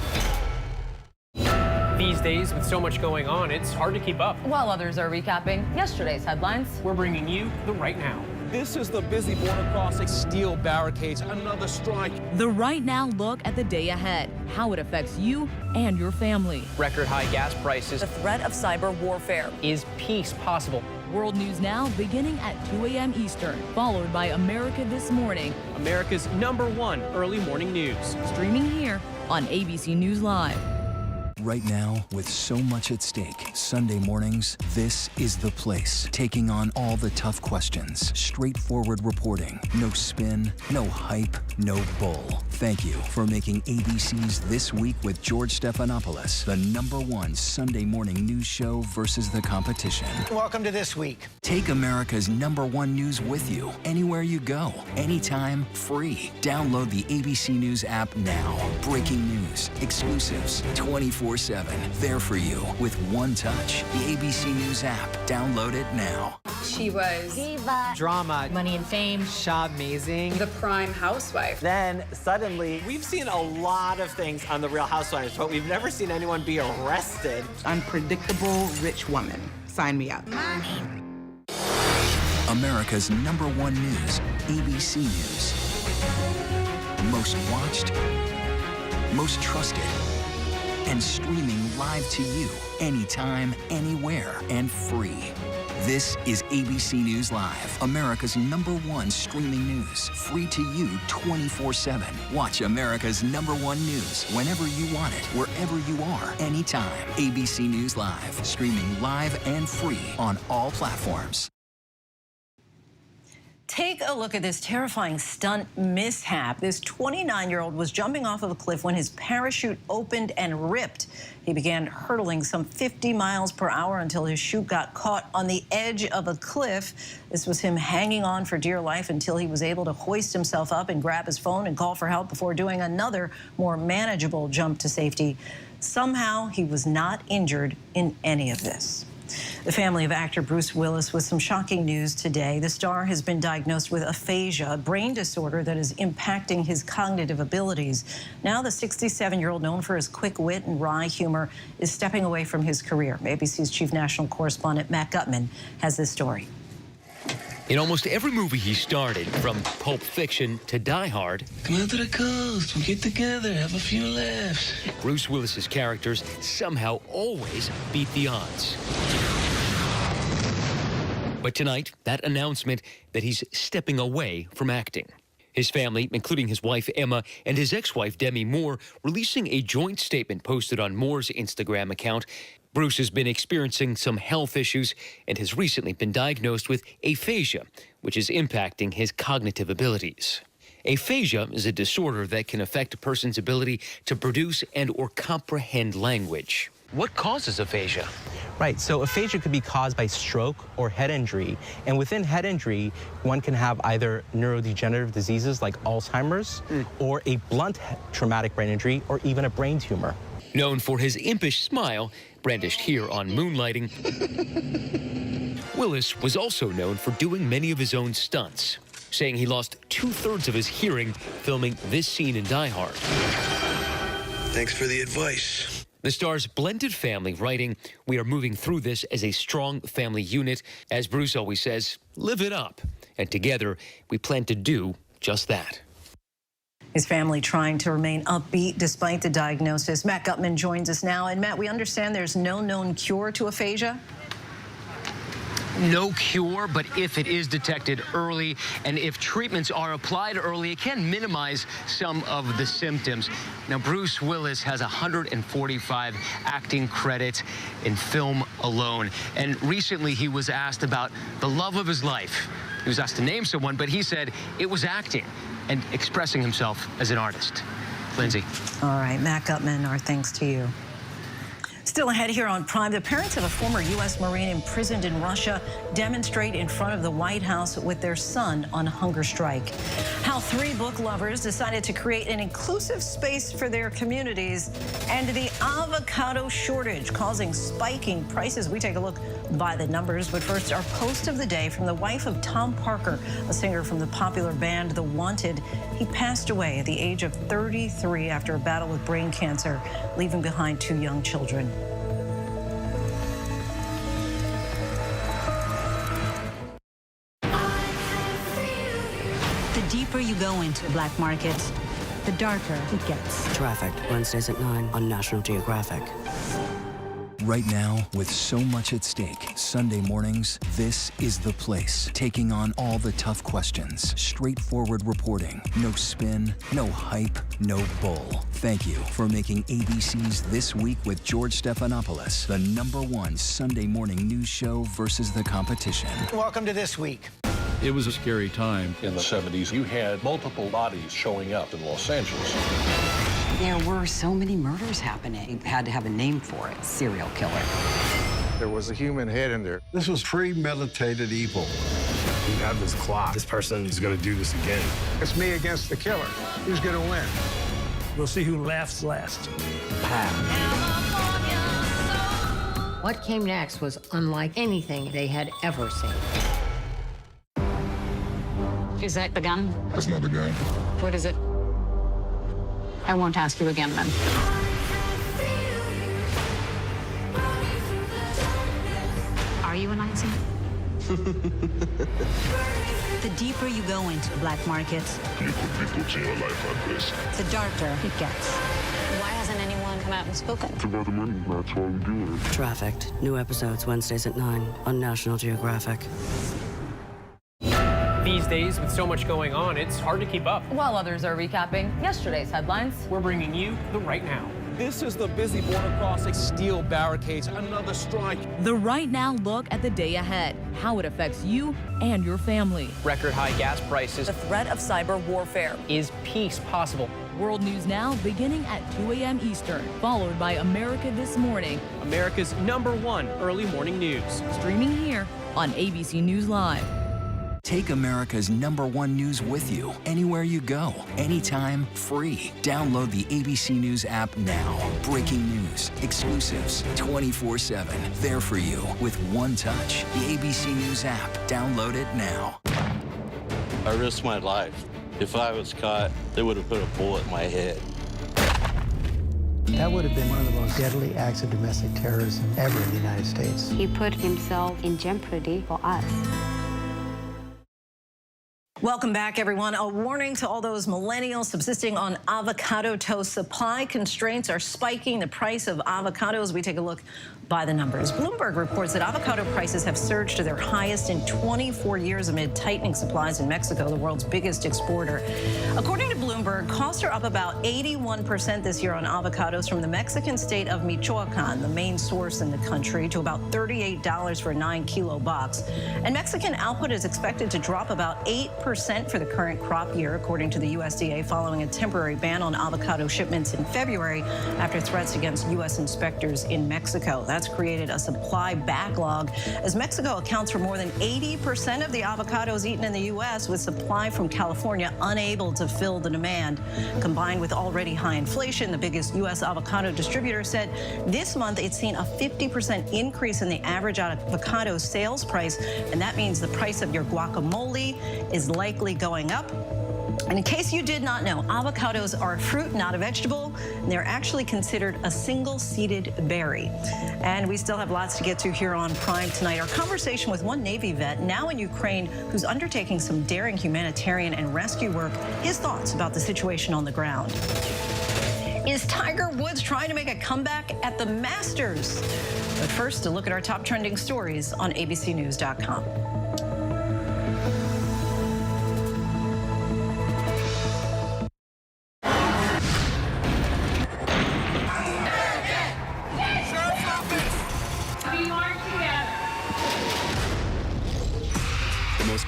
Speaker 36: These days, with so much going on, it's hard to keep up.
Speaker 37: While others are recapping yesterday's headlines,
Speaker 36: we're bringing you the right now.
Speaker 38: This is the busy border crossing. Steel barricades, another strike.
Speaker 11: The right now look at the day ahead, how it affects you and your family.
Speaker 36: Record high gas prices.
Speaker 37: The threat of cyber warfare.
Speaker 36: Is peace possible?
Speaker 11: World News Now beginning at 2 a.m. Eastern, followed by America This Morning.
Speaker 36: America's #1 early morning news.
Speaker 11: Streaming here on ABC News Live.
Speaker 39: Right now, with so much at stake, Sunday mornings, this is the place. Taking on all the tough questions, straightforward reporting, no spin, no hype, no bull. Thank you for making ABC's This Week with George Stephanopoulos the #1 Sunday morning news show versus the competition.
Speaker 40: Welcome to This Week.
Speaker 39: Take America's #1 news with you, anywhere you go, anytime, free. Download the ABC News app now. Breaking news, exclusives, 24/7. There for you with one touch. The ABC News app. Download it now.
Speaker 27: She was diva,
Speaker 36: drama,
Speaker 27: money and fame,
Speaker 36: amazing,
Speaker 27: the prime housewife.
Speaker 36: Then suddenly, we've seen a lot of things on The Real Housewives, but we've never seen anyone be arrested.
Speaker 27: Unpredictable rich woman. Sign me up.
Speaker 39: America's #1 news, ABC News. Most watched, most trusted, and streaming live to you anytime, anywhere, and free. This is ABC News Live, America's #1 streaming news. Free to you 24/7. Watch America's #1 news whenever you want it, wherever you are, anytime. ABC News Live, streaming live and free on all platforms.
Speaker 1: Take a look at this terrifying stunt mishap. This 29-year-old was jumping off of a cliff when his parachute opened and ripped. He began hurtling some 50 miles per hour until his chute got caught on the edge of a cliff. This was him hanging on for dear life until he was able to hoist himself up and grab his phone and call for help before doing another, more manageable jump to safety. Somehow, he was not injured in any of this. The family of actor Bruce Willis with some shocking news today. The star has been diagnosed with aphasia, a brain disorder that is impacting his cognitive abilities. Now the 67-year-old, known for his quick wit and wry humor, is stepping away from his career. ABC's chief national correspondent Matt Gutman has this story.
Speaker 2: In almost every movie he starred in, from Pulp Fiction to Die Hard,
Speaker 3: come out to the coast, we'll get together, have a few laughs.
Speaker 2: Bruce Willis's characters somehow always beat the odds. But tonight, that announcement that he's stepping away from acting. His family, including his wife Emma and his ex-wife Demi Moore, releasing a joint statement posted on Moore's Instagram account. Bruce has been experiencing some health issues and has recently been diagnosed with aphasia, which is impacting his cognitive abilities. Aphasia is a disorder that can affect a person's ability to produce and or comprehend language.
Speaker 4: What causes aphasia? Right, so aphasia could be caused by stroke or head injury. And within head injury, one can have either neurodegenerative diseases like Alzheimer's or a blunt traumatic brain injury or even a brain tumor.
Speaker 2: Known for his impish smile, brandished here on Moonlighting, Willis was also known for doing many of his own stunts, saying he lost 2/3 of his hearing filming this scene in Die Hard.
Speaker 3: Thanks for the advice.
Speaker 2: The star's blended family writing, "We are moving through this as a strong family unit. As Bruce always says, live it up. And together, we plan to do just that."
Speaker 1: His family trying to remain upbeat despite the diagnosis. Matt Gutman joins us now. And Matt, we understand there's no known cure to aphasia?
Speaker 4: No cure, but if it is detected early and if treatments are applied early, it can minimize some of the symptoms. Now, Bruce Willis has 145 acting credits in film alone. And recently he was asked about the love of his life. He was asked to name someone, but he said it was acting and expressing himself as an artist. Lindsay.
Speaker 1: All right, Matt Gutman, our thanks to you. Still ahead here on Prime, the parents of a former U.S. Marine imprisoned in Russia demonstrate in front of the White House with their son on hunger strike. How 3 book lovers decided to create an inclusive space for their communities, and the avocado shortage causing spiking prices. We take a look by the numbers, but first, our post of the day from the wife of Tom Parker, a singer from the popular band The Wanted. He passed away at the age of 33 after a battle with brain cancer, leaving behind 2 young children.
Speaker 29: The deeper you go into black markets, the darker it gets.
Speaker 30: Traffic, Wednesdays at 9 on National Geographic.
Speaker 39: Right now, with so much at stake, Sunday mornings, this is the place. Taking on all the tough questions. Straightforward reporting. No spin, no hype, no bull. Thank you for making ABC's This Week with George Stephanopoulos the #1 Sunday morning news show versus the competition.
Speaker 5: Welcome to This Week.
Speaker 31: It was a scary time in the 70s. You had multiple bodies showing up in Los Angeles.
Speaker 32: There were so many murders happening. You had to have a name for it, serial killer.
Speaker 33: There was a human head in there. This was premeditated evil.
Speaker 34: We have this clock. This person is going to do this again.
Speaker 33: It's me against the killer. Who's going to win?
Speaker 34: We'll see who laughs last.
Speaker 35: What came next was unlike anything they had ever seen.
Speaker 9: Is that the gun?
Speaker 33: That's not the gun.
Speaker 9: What is it? I won't ask you again, then. Are you a Nazi?
Speaker 29: The deeper you go into black markets,
Speaker 33: you put people to your life like this.
Speaker 29: the darker it gets.
Speaker 37: Why hasn't anyone
Speaker 27: come out and spoken.
Speaker 30: It's about the money. That's why we do it. Trafficked. New episodes Wednesdays at 9 on National Geographic.
Speaker 5: These days, with so much going on, it's hard to keep up.
Speaker 37: While others are recapping yesterday's headlines,
Speaker 5: we're bringing you the right now.
Speaker 38: This is the busy border crossing. Steel barricades, another strike.
Speaker 6: The right now look at the day ahead, how it affects you and your family.
Speaker 5: Record high gas prices.
Speaker 37: the threat of cyber warfare.
Speaker 5: Is peace possible?
Speaker 6: World News Now beginning at 2 a.m. Eastern, followed by America This Morning.
Speaker 5: America's #1 early morning news.
Speaker 6: Streaming here on ABC News Live.
Speaker 39: Take America's #1 news with you anywhere you go, anytime, free. Download the ABC News app now. Breaking news, exclusives, 24/7. There for you with one touch. The ABC News app. Download it now.
Speaker 3: I risked my life. If I was caught, they would have put a bullet in my head.
Speaker 7: That would have been one of the most deadly acts of domestic terrorism ever in the United States.
Speaker 9: He put himself in jeopardy for us.
Speaker 1: Welcome back, everyone. A warning to all those millennials subsisting on avocado toast. Supply constraints are spiking the price of avocados. We take a look by the numbers. Bloomberg reports that avocado prices have surged to their highest in 24 years amid tightening supplies in Mexico, the world's biggest exporter. According to Bloomberg, costs are up about 81% this year on avocados from the Mexican state of Michoacan, the main source in the country, to about $38 for a 9-kilo box. And Mexican output is expected to drop about 8% for the current crop year, according to the USDA, following a temporary ban on avocado shipments in February after threats against U.S. inspectors in Mexico. That's created a supply backlog as Mexico accounts for more than 80% of the avocados eaten in the U.S., with supply from California unable to fill the demand. Combined with already high inflation, the biggest U.S. avocado distributor said this month it's seen a 50% increase in the average avocado sales price, and that means the price of your guacamole is likely going up. And in case you did not know, avocados are a fruit, not a vegetable, and they're actually considered a single-seeded berry. And we still have lots to get to here on Prime tonight. Our conversation with one Navy vet, now in Ukraine, who's undertaking some daring humanitarian and rescue work, his thoughts about the situation on the ground. Is Tiger Woods trying to make a comeback at the Masters? But first, a look at our top trending stories on abcnews.com.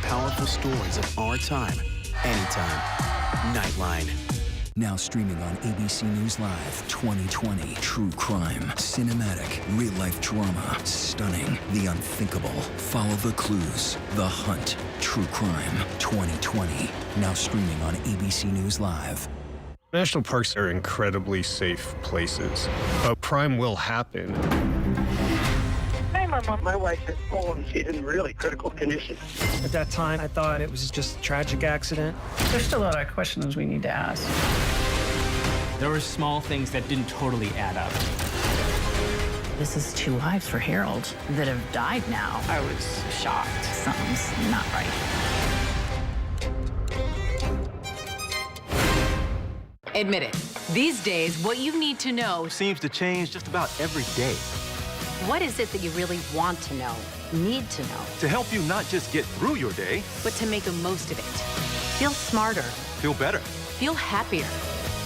Speaker 8: Powerful stories of our time, anytime. Nightline.
Speaker 39: Now streaming on ABC News Live. 2020. True crime. Cinematic. Real-life drama. Stunning. The unthinkable. Follow the clues. The Hunt. True crime. 2020. Now streaming on ABC News Live.
Speaker 34: National parks are incredibly safe places, but crime will happen.
Speaker 10: My wife had fallen. She's in really critical condition.
Speaker 12: At that time, I thought it was just a tragic accident.
Speaker 13: There's still a lot of questions we need to ask.
Speaker 14: There were small things that didn't totally add up.
Speaker 13: This is 2 lives for Harold that have died now. I was shocked. Something's not right.
Speaker 15: Admit it. These days, what you need to know
Speaker 16: seems to change just about every day.
Speaker 15: What is it that you really want to know, need to know?
Speaker 16: To help you not just get through your day,
Speaker 15: but to make the most of it. Feel smarter.
Speaker 16: Feel better.
Speaker 15: Feel happier.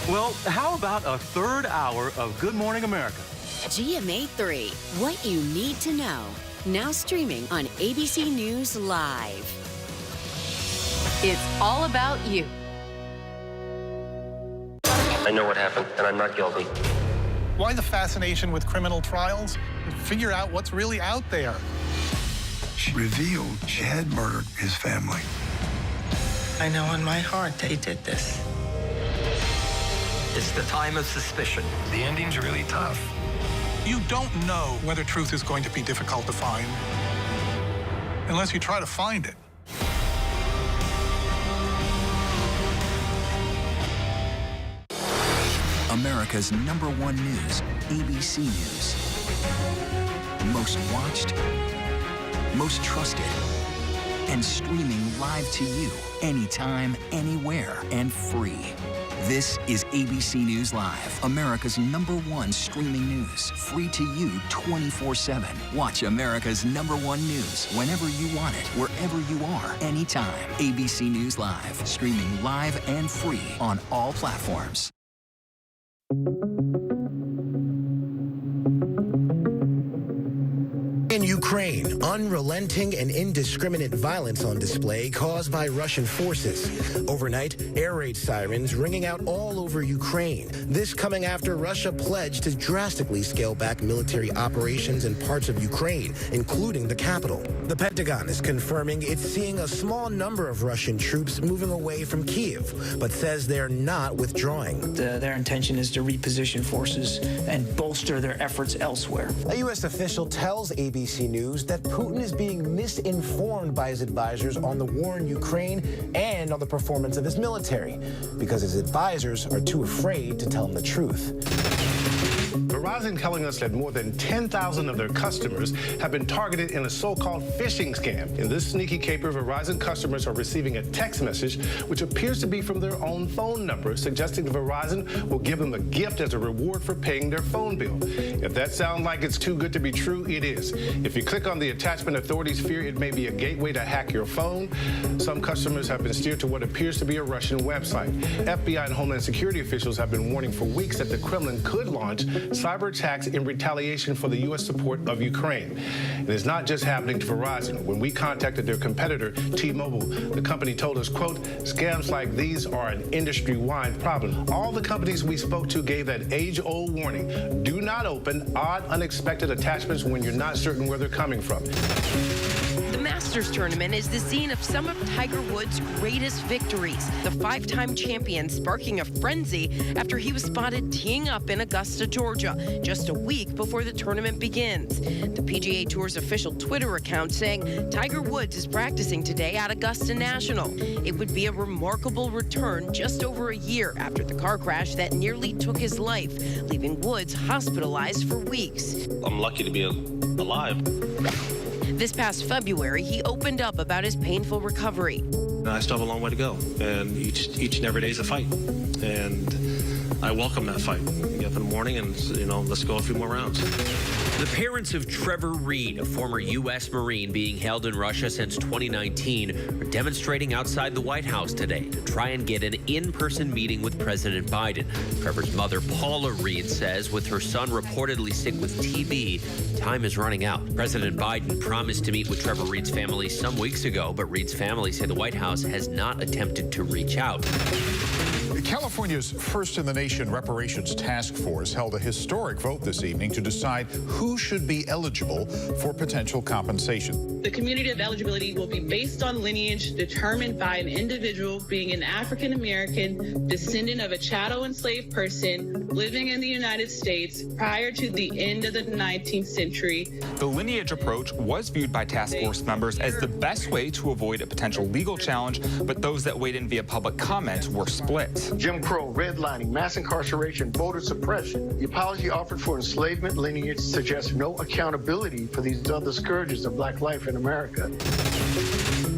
Speaker 16: Well, how about a third hour of Good Morning America?
Speaker 17: GMA 3, what you need to know. Now streaming on ABC News Live.
Speaker 15: It's all about you.
Speaker 18: I know what happened, and I'm not guilty.
Speaker 19: Why the fascination with criminal trials? Figure out what's really out there.
Speaker 33: She revealed she had murdered his family.
Speaker 20: I know in my heart they did this.
Speaker 18: It's the time of suspicion. The ending's really tough.
Speaker 19: You don't know whether truth is going to be difficult to find unless you try to find it.
Speaker 39: America's #1 news, ABC News. Most watched, most trusted, and streaming live to you anytime, anywhere, and free. This is ABC News Live, America's #1 streaming news. Free to you 24/7. Watch America's #1 news whenever you want it, wherever you are, anytime. ABC News Live, streaming live and free on all platforms.
Speaker 2: In Ukraine, unrelenting and indiscriminate violence on display caused by Russian forces. Overnight, air raid sirens ringing out all over Ukraine. This coming after Russia pledged to drastically scale back military operations in parts of Ukraine, including the capital. The Pentagon is confirming it's seeing a small number of Russian troops moving away from Kyiv, but says they're not withdrawing.
Speaker 4: Their intention is to reposition forces and bolster their efforts elsewhere.
Speaker 2: A U.S. official tells ABC News that Putin is being misinformed by his advisors on the war in Ukraine and on the performance of his military because his advisors are too afraid to tell him the truth.
Speaker 11: Verizon telling us that more than 10,000 of their customers have been targeted in a so-called phishing scam. In this sneaky caper, Verizon customers are receiving a text message which appears to be from their own phone number, suggesting that Verizon will give them a gift as a reward for paying their phone bill. If that sounds like it's too good to be true, it is. If you click on the attachment, authorities fear it may be a gateway to hack your phone. Some customers have been steered to what appears to be a Russian website. FBI and Homeland Security officials have been warning for weeks that the Kremlin could launch cyber attacks in retaliation for the U.S. support of Ukraine. It is not just happening to Verizon. When we contacted their competitor, T-Mobile, the company told us, quote, scams like these are an industry-wide problem. All the companies we spoke to gave that age-old warning. Do not open odd, unexpected attachments when you're not certain where they're coming from.
Speaker 21: The Masters tournament is the scene of some of Tiger Woods' greatest victories. The five-time champion sparking a frenzy after he was spotted teeing up in Augusta, Georgia, just a week before the tournament begins. The PGA Tour's official Twitter account saying Tiger Woods is practicing today at Augusta National. It would be a remarkable return just over a year after the car crash that nearly took his life, leaving Woods hospitalized for weeks.
Speaker 3: I'm lucky to be alive.
Speaker 21: This past February, he opened up about his painful recovery.
Speaker 3: I still have a long way to go, and each and every day is a fight, and I welcome that fight. Get up in the morning and, let's go a few more rounds.
Speaker 22: The parents of Trevor Reed, a former U.S. Marine being held in Russia since 2019, are demonstrating outside the White House today to try and get an in-person meeting with President Biden. Trevor's mother, Paula Reed, says with her son reportedly sick with TB, time is running out. President Biden promised to meet with Trevor Reed's family some weeks ago, but Reed's family say the White House has not attempted to reach out.
Speaker 23: California's first-in-the-nation Reparations Task Force held a historic vote this evening to decide who should be eligible for potential compensation.
Speaker 24: The community of eligibility will be based on lineage determined by an individual being an African-American descendant of a chattel enslaved person living in the United States prior to the end of the 19th century.
Speaker 25: The lineage approach was viewed by task force members as the best way to avoid a potential legal challenge, but those that weighed in via public comment were split.
Speaker 10: Jim Crow, redlining, mass incarceration, voter suppression. The apology offered for enslavement lineage suggests no accountability for these other scourges of black life in America.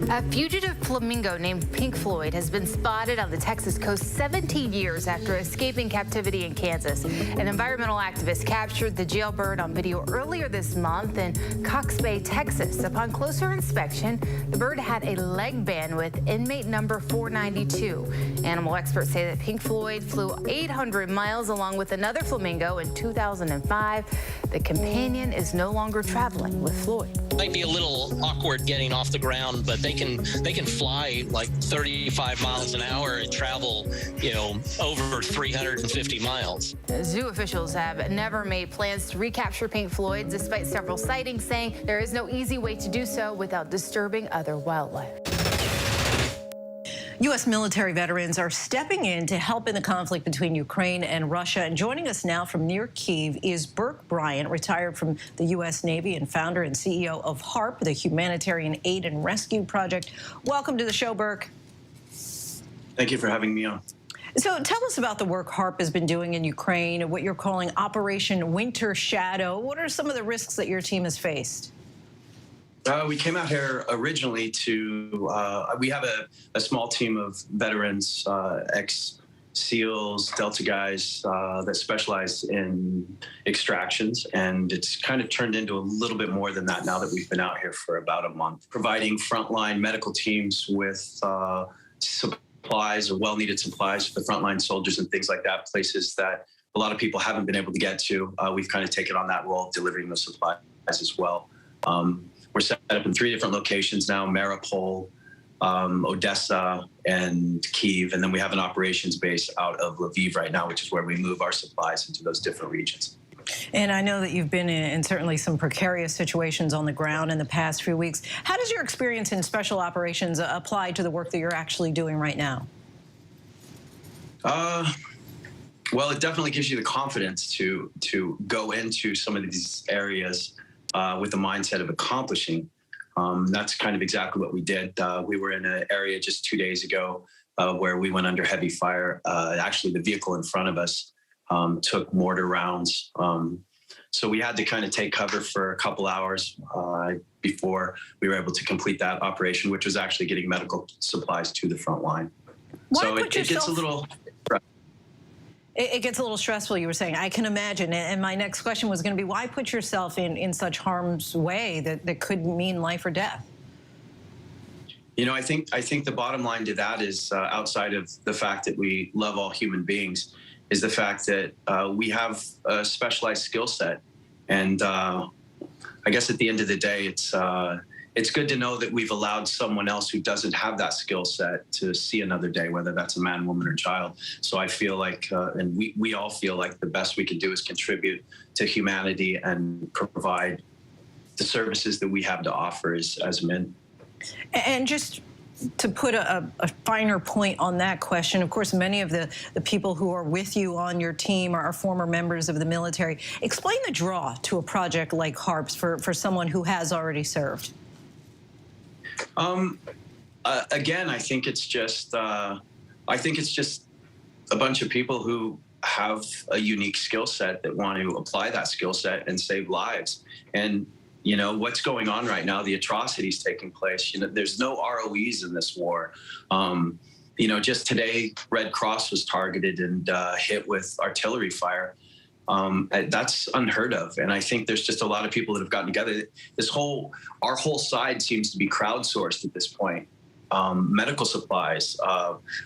Speaker 26: A fugitive flamingo named Pink Floyd has been spotted on the Texas coast 17 years after escaping captivity in Kansas. An environmental activist captured the jailbird on video earlier this month in Cox Bay, Texas. Upon closer inspection, the bird had a leg band with inmate number 492. Animal experts say that Pink Floyd flew 800 miles along with another flamingo in 2005. The companion is no longer traveling with Floyd.
Speaker 27: Might be a little awkward getting off the ground, but they can fly like 35 miles an hour and travel, over 350 miles.
Speaker 26: Zoo officials have never made plans to recapture Pink Floyd, despite several sightings saying there is no easy way to do so without disturbing other wildlife.
Speaker 1: U.S. military veterans are stepping in to help in the conflict between Ukraine and Russia. And joining us now from near Kyiv is Burke Bryant, retired from the U.S. Navy and founder and CEO of HARP, the Humanitarian Aid and Rescue Project. Welcome to the show, Burke.
Speaker 28: Thank you for having me on.
Speaker 1: So tell us about the work HARP has been doing in Ukraine, what you're calling Operation Winter Shadow. What are some of the risks that your team has faced?
Speaker 28: We came out here originally to, we have a small team of veterans, SEALs, Delta guys that specialize in extractions. And it's kind of turned into a little bit more than that now that we've been out here for about a month, providing frontline medical teams with supplies or well-needed supplies for the frontline soldiers and things like that, places that a lot of people haven't been able to get to. We've kind of taken on that role of delivering those supplies as well. We're set up in 3 different locations now, Mariupol, Odessa, and Kyiv. And then we have an operations base out of Lviv right now, which is where we move our supplies into those different regions.
Speaker 1: And I know that you've been in certainly some precarious situations on the ground in the past few weeks. How does your experience in special operations apply to the work that you're actually doing right now?
Speaker 28: Well, it definitely gives you the confidence to go into some of these areas with the mindset of accomplishing. That's kind of exactly what we did. We were in an area just 2 days ago where we went under heavy fire. Actually, the vehicle in front of us took mortar rounds. So we had to kind of take cover for a couple hours before we were able to complete that operation, which was actually getting medical supplies to the front line. So it gets a little...
Speaker 1: It gets a little stressful, you were saying. I can imagine. And my next question was going to be, why put yourself in such harm's way that could mean life or death?
Speaker 28: You know, I think the bottom line to that is, outside of the fact that we love all human beings, is the fact that we have a specialized skill set. And I guess at the end of the day, it's good to know that we've allowed someone else who doesn't have that skill set to see another day, whether that's a man, woman, or child. So I feel like, and we all feel like the best we can do is contribute to humanity and provide the services that we have to offer as men.
Speaker 1: And just to put a finer point on that question, of course, many of the people who are with you on your team are former members of the military. Explain the draw to a project like HARPS for someone who has already served.
Speaker 28: Again, I think it's just a bunch of people who have a unique skill set that want to apply that skill set and save lives. And you know what's going on right now, the atrocities taking place. You know, there's no ROEs in this war. You know, just today, Red Cross was targeted and hit with artillery fire. That's unheard of. And I think there's just a lot of people that have gotten together. Our whole side seems to be crowdsourced at this point. Medical supplies,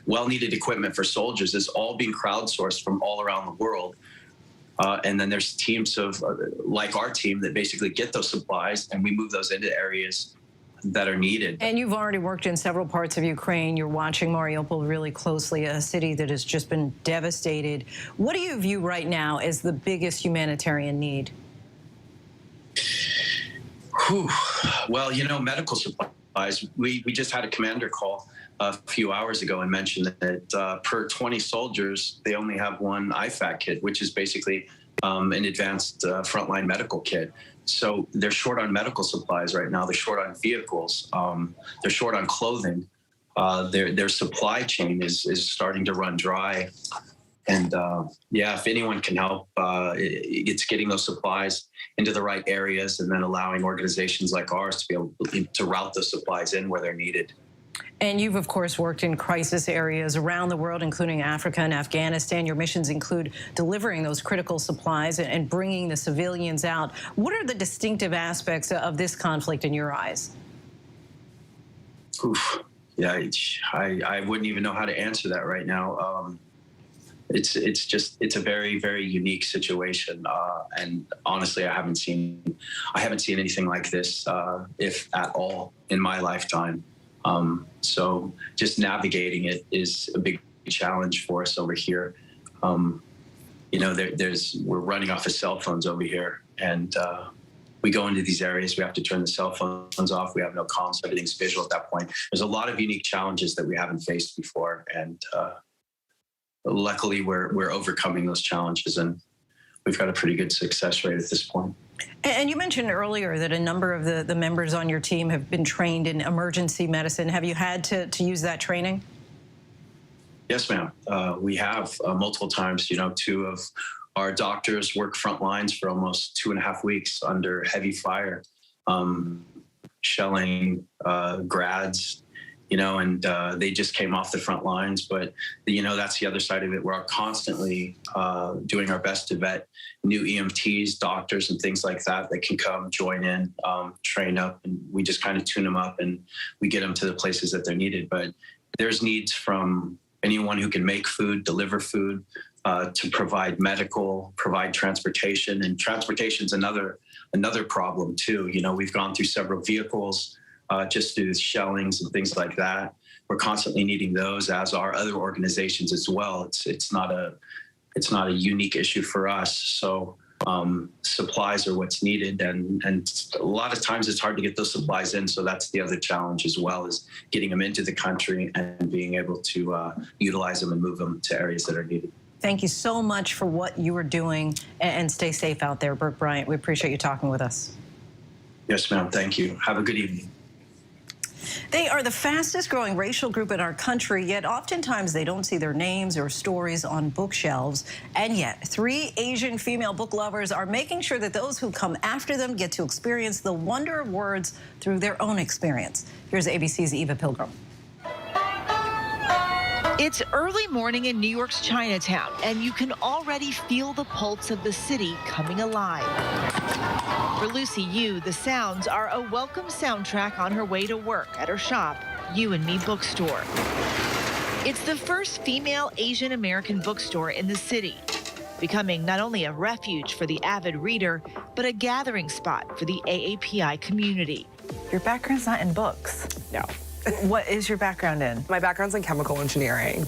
Speaker 28: well-needed equipment for soldiers is all being crowdsourced from all around the world. And then there's teams of, like our team, that basically get those supplies and we move those into areas that are needed.
Speaker 1: And you've already worked in several parts of Ukraine. You're watching Mariupol really closely, a city that has just been devastated. What do you view right now as the biggest humanitarian need?
Speaker 28: Whew. Well, you know, medical supplies. We just had a commander call a few hours ago and mentioned that per 20 soldiers, they only have one IFAC kit, which is basically an advanced frontline medical kit. So they're short on medical supplies right now. They're short on vehicles. They're short on clothing. Their supply chain is starting to run dry. And yeah, if anyone can help, it's getting those supplies into the right areas and then allowing organizations like ours to be able to route those supplies in where they're needed.
Speaker 1: And you've, of course, worked in crisis areas around the world, including Africa and Afghanistan. Your missions include delivering those critical supplies and bringing the civilians out. What are the distinctive aspects of this conflict in your eyes?
Speaker 28: Oof. Yeah, I wouldn't even know how to answer that right now. It's a very, very unique situation, and honestly, I haven't seen anything like this, if at all, in my lifetime. So just navigating it is a big challenge for us over here. You know, we're running off of cell phones over here, and we go into these areas, we have to turn the cell phones off. We have no comms, everything's visual at that point. There's a lot of unique challenges that we haven't faced before, and luckily we're overcoming those challenges, and we've got a pretty good success rate at this point.
Speaker 1: And you mentioned earlier that a number of the members on your team have been trained in emergency medicine. Have you had to use that training?
Speaker 28: Yes, ma'am. We have multiple times. You know, 2 of our doctors work front lines for almost 2.5 weeks under heavy fire, shelling, grads, and they just came off the front lines. But, that's the other side of it. We're constantly doing our best to vet new EMTs, doctors, and things like that can come, join in, train up, and we just kind of tune them up and we get them to the places that they're needed. But there's needs from anyone who can make food, deliver food, to provide medical, provide transportation. And transportation's another problem too. We've gone through several vehicles just through shellings and things like that. We're constantly needing those, as are other organizations as well. It's not a unique issue for us. So supplies are what's needed, and a lot of times it's hard to get those supplies in. So that's the other challenge as well, is getting them into the country and being able to utilize them and move them to areas that are needed.
Speaker 1: Thank you so much for what you are doing, and stay safe out there, Burke Bryant. We appreciate you talking with us.
Speaker 28: Yes, ma'am. Thank you. Have a good evening.
Speaker 1: They are the fastest growing racial group in our country, yet oftentimes they don't see their names or stories on bookshelves. And yet 3 Asian female book lovers are making sure that those who come after them get to experience the wonder of words through their own experience. Here's ABC's Eva Pilgrim.
Speaker 5: It's early morning in New York's Chinatown, and you can already feel the pulse of the city coming alive. For Lucy Yu, the sounds are a welcome soundtrack on her way to work at her shop, You and Me Bookstore. It's the first female Asian American bookstore in the city, becoming not only a refuge for the avid reader, but a gathering spot for the AAPI community.
Speaker 6: Your background's not in books.
Speaker 7: No.
Speaker 6: What is your background in?
Speaker 7: My background's in chemical engineering.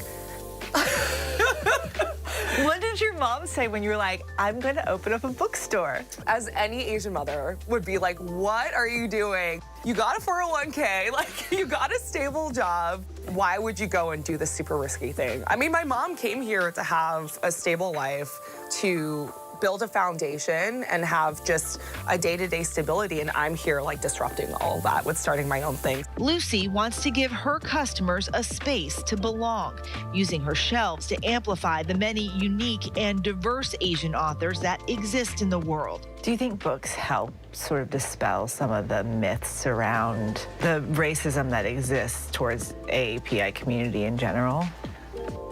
Speaker 6: What did your mom say when you were like, I'm going to open up a bookstore?
Speaker 7: As any Asian mother would be like, what are you doing? You got a 401k, like you got a stable job. Why would you go and do this super risky thing? I mean, my mom came here to have a stable life, to build a foundation and have just a day-to-day stability, and I'm here like disrupting all of that with starting my own thing.
Speaker 5: Lucy wants to give her customers a space to belong, using her shelves to amplify the many unique and diverse Asian authors that exist in the world.
Speaker 6: Do you think books help sort of dispel some of the myths around the racism that exists towards AAPI community in general?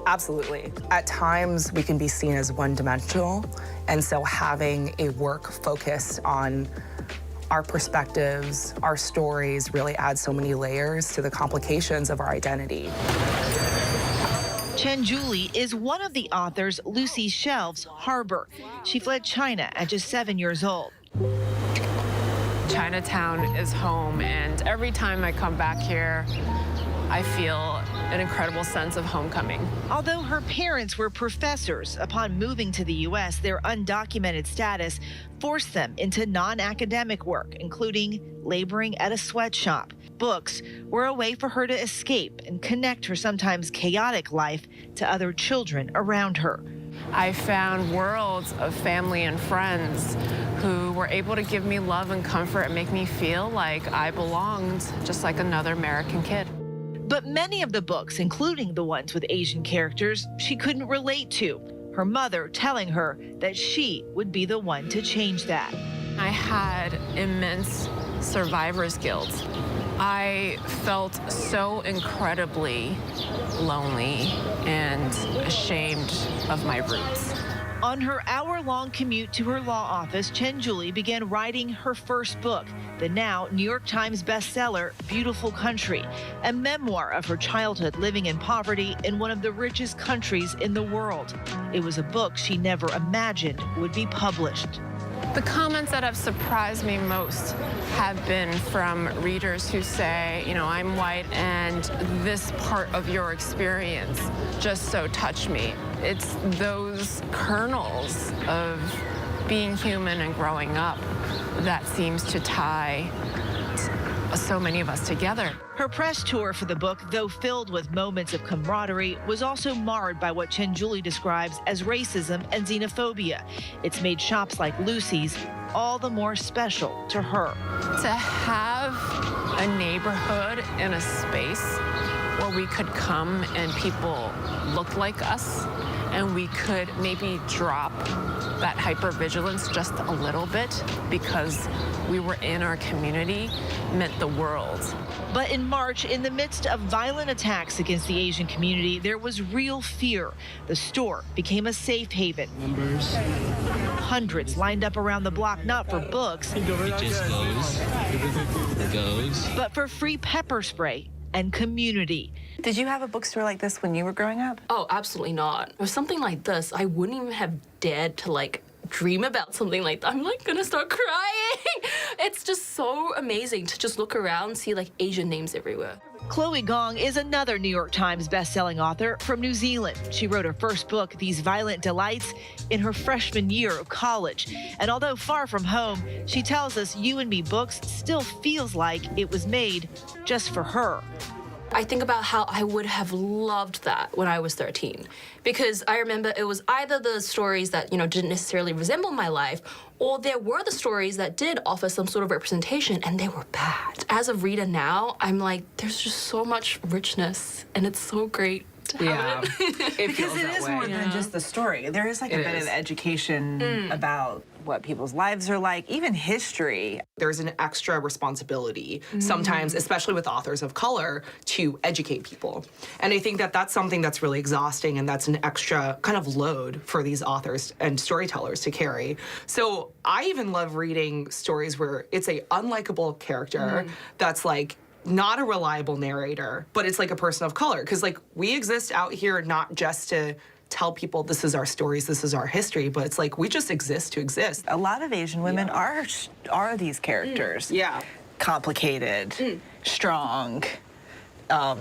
Speaker 7: Absolutely. At times, we can be seen as one-dimensional, and so having a work focused on our perspectives, our stories, really adds so many layers to the complications of our identity.
Speaker 5: Chen Julie is one of the authors Lucy's shelves harbor. She fled China at just 7 years old.
Speaker 8: Chinatown is home, and every time I come back here, I feel an incredible sense of homecoming.
Speaker 5: Although her parents were professors, upon moving to the U.S., their undocumented status forced them into non-academic work, including laboring at a sweatshop. Books were a way for her to escape and connect her sometimes chaotic life to other children around her.
Speaker 8: I found worlds of family and friends who were able to give me love and comfort and make me feel like I belonged, just like another American kid.
Speaker 5: But many of the books, including the ones with Asian characters, she couldn't relate to, her mother telling her that she would be the one to change that.
Speaker 8: I had immense survivor's guilt. I felt so incredibly lonely and ashamed of my roots.
Speaker 5: On her hour-long commute to her law office, Chen Julie began writing her first book, the now New York Times bestseller, Beautiful Country, a memoir of her childhood living in poverty in one of the richest countries in the world. It was a book she never imagined would be published.
Speaker 8: The comments that have surprised me most have been from readers who say, I'm white and this part of your experience just so touched me. It's those kernels of being human and growing up that seems to tie so many of us together.
Speaker 5: Her press tour for the book, though filled with moments of camaraderie, was also marred by what Chen Julie describes as racism and xenophobia. It's made shops like Lucy's all the more special to her.
Speaker 8: To have a neighborhood in a space where we could come and people looked like us, and we could maybe drop that hypervigilance just a little bit because we were in our community, meant the world.
Speaker 5: But in March, in the midst of violent attacks against the Asian community, there was real fear. The store became a safe haven. Hundreds lined up around the block, not for books,
Speaker 9: it just goes,
Speaker 5: but for free pepper spray and community.
Speaker 6: Did you have a bookstore like this when you were growing up?
Speaker 12: Oh, absolutely not. With something like this, I wouldn't even have dared to dream about something like that. I'm gonna start crying. It's just so amazing to just look around and see Asian names everywhere.
Speaker 5: Chloe Gong is another New York Times bestselling author from New Zealand. She wrote her first book, These Violent Delights, in her freshman year of college. And although far from home, she tells us You and Me Books still feels like it was made just for her.
Speaker 12: I think about how I would have loved that when I was 13, because I remember it was either the stories that, didn't necessarily resemble my life, or there were the stories that did offer some sort of representation, and they were bad. As a reader now, I'm there's just so much richness, and it's so great to have it.
Speaker 6: Because it is more than just the story. There is a bit of education about what people's lives are like, even history.
Speaker 7: There's an extra responsibility sometimes, especially with authors of color, to educate people. And I think that that's something that's really exhausting, and that's an extra kind of load for these authors and storytellers to carry. So I even love reading stories where it's a unlikable character that's not a reliable narrator, but it's a person of color. Because we exist out here not just to tell people this is our stories, this is our history, but it's we just exist to exist.
Speaker 6: A lot of Asian women are these characters. Complicated, strong, a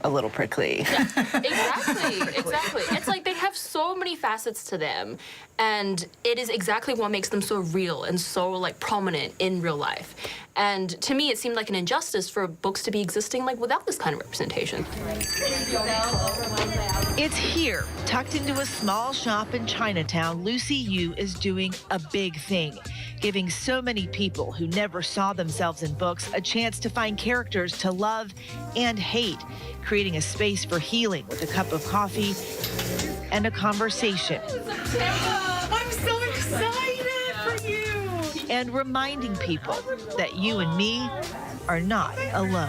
Speaker 6: little prickly.
Speaker 12: Yeah, exactly. It's they have so many facets to them, and it is exactly what makes them so real and so prominent in real life. And to me, it seemed like an injustice for books to be existing without this kind of representation.
Speaker 5: It's here, tucked into a small shop in Chinatown, Lucy Yu is doing a big thing, giving so many people who never saw themselves in books a chance to find characters to love and hate, creating a space for healing with a cup of coffee and a conversation.
Speaker 21: I'm so excited for you.
Speaker 5: And reminding people that you and me are not alone.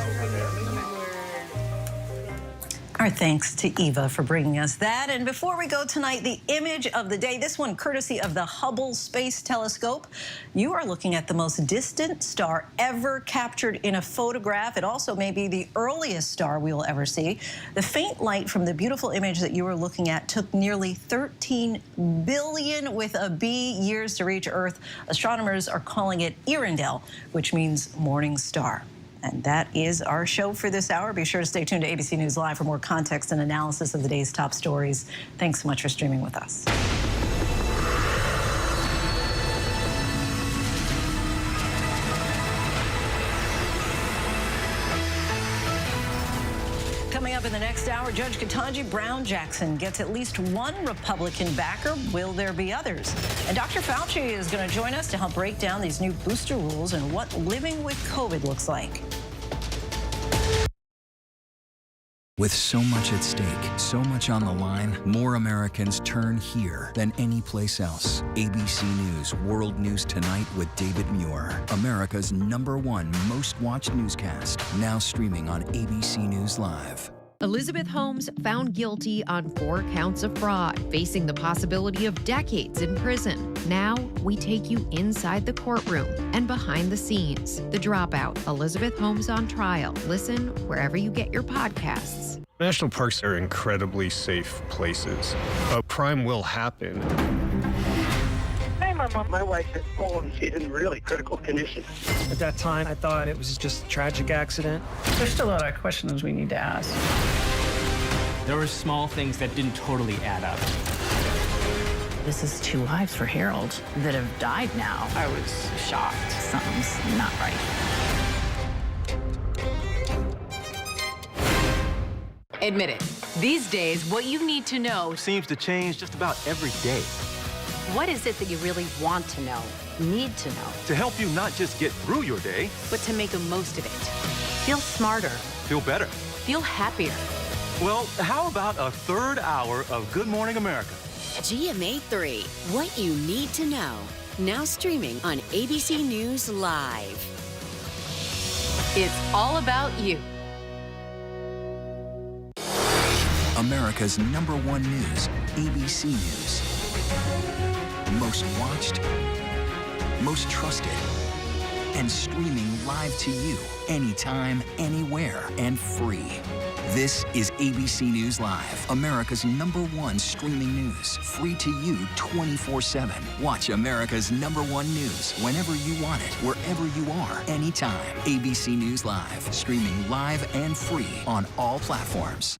Speaker 1: Our thanks to Eva for bringing us that. And before we go tonight, the image of the day, this one courtesy of the Hubble Space Telescope. You are looking at the most distant star ever captured in a photograph. It also may be the earliest star we will ever see. The faint light from the beautiful image that you are looking at took nearly 13 billion with a B years to reach Earth. Astronomers are calling it Earendel, which means morning star. And that is our show for this hour. Be sure to stay tuned to ABC News Live for more context and analysis of the day's top stories. Thanks so much for streaming with us. Coming up in the next hour, Judge Ketanji Brown Jackson gets at least one Republican backer. Will there be others? And Dr. Fauci is going to join us to help break down these new booster rules and what living with COVID looks like.
Speaker 39: With so much at stake, so much on the line, more Americans turn here than any place else. ABC News World News Tonight with David Muir, America's #1 most watched newscast, now streaming on ABC News Live.
Speaker 13: Elizabeth Holmes found guilty on 4 counts of fraud, facing the possibility of decades in prison. Now, we take you inside the courtroom and behind the scenes. The Dropout, Elizabeth Holmes on Trial. Listen wherever you get your podcasts.
Speaker 14: National parks are incredibly safe places, but crime will happen.
Speaker 15: Hey, Mom, my wife has fallen. She's in really critical condition.
Speaker 4: At that time, I thought it was just a tragic accident.
Speaker 16: There's still a lot of questions we need to ask.
Speaker 17: There were small things that didn't totally add up.
Speaker 16: This is 2 lives for Harold that have died now. I was shocked. Something's not right.
Speaker 18: Admit it. These days, what you need to know
Speaker 20: seems to change just about every day.
Speaker 18: What is it that you really want to know, need to know?
Speaker 20: To help you not just get through your day,
Speaker 18: but to make the most of it. Feel smarter.
Speaker 20: Feel better.
Speaker 18: Feel happier.
Speaker 20: Well, how about a 3rd hour of Good Morning America?
Speaker 29: GMA 3, what you need to know. Now streaming on ABC News Live.
Speaker 18: It's all about you.
Speaker 39: America's #1 news, ABC News. Most watched, most trusted, and streaming live to you anytime, anywhere, and free. This is ABC News Live, America's #1 streaming news, free to you 24/7. Watch America's #1 news whenever you want it, wherever you are, anytime. ABC News Live, streaming live and free on all platforms.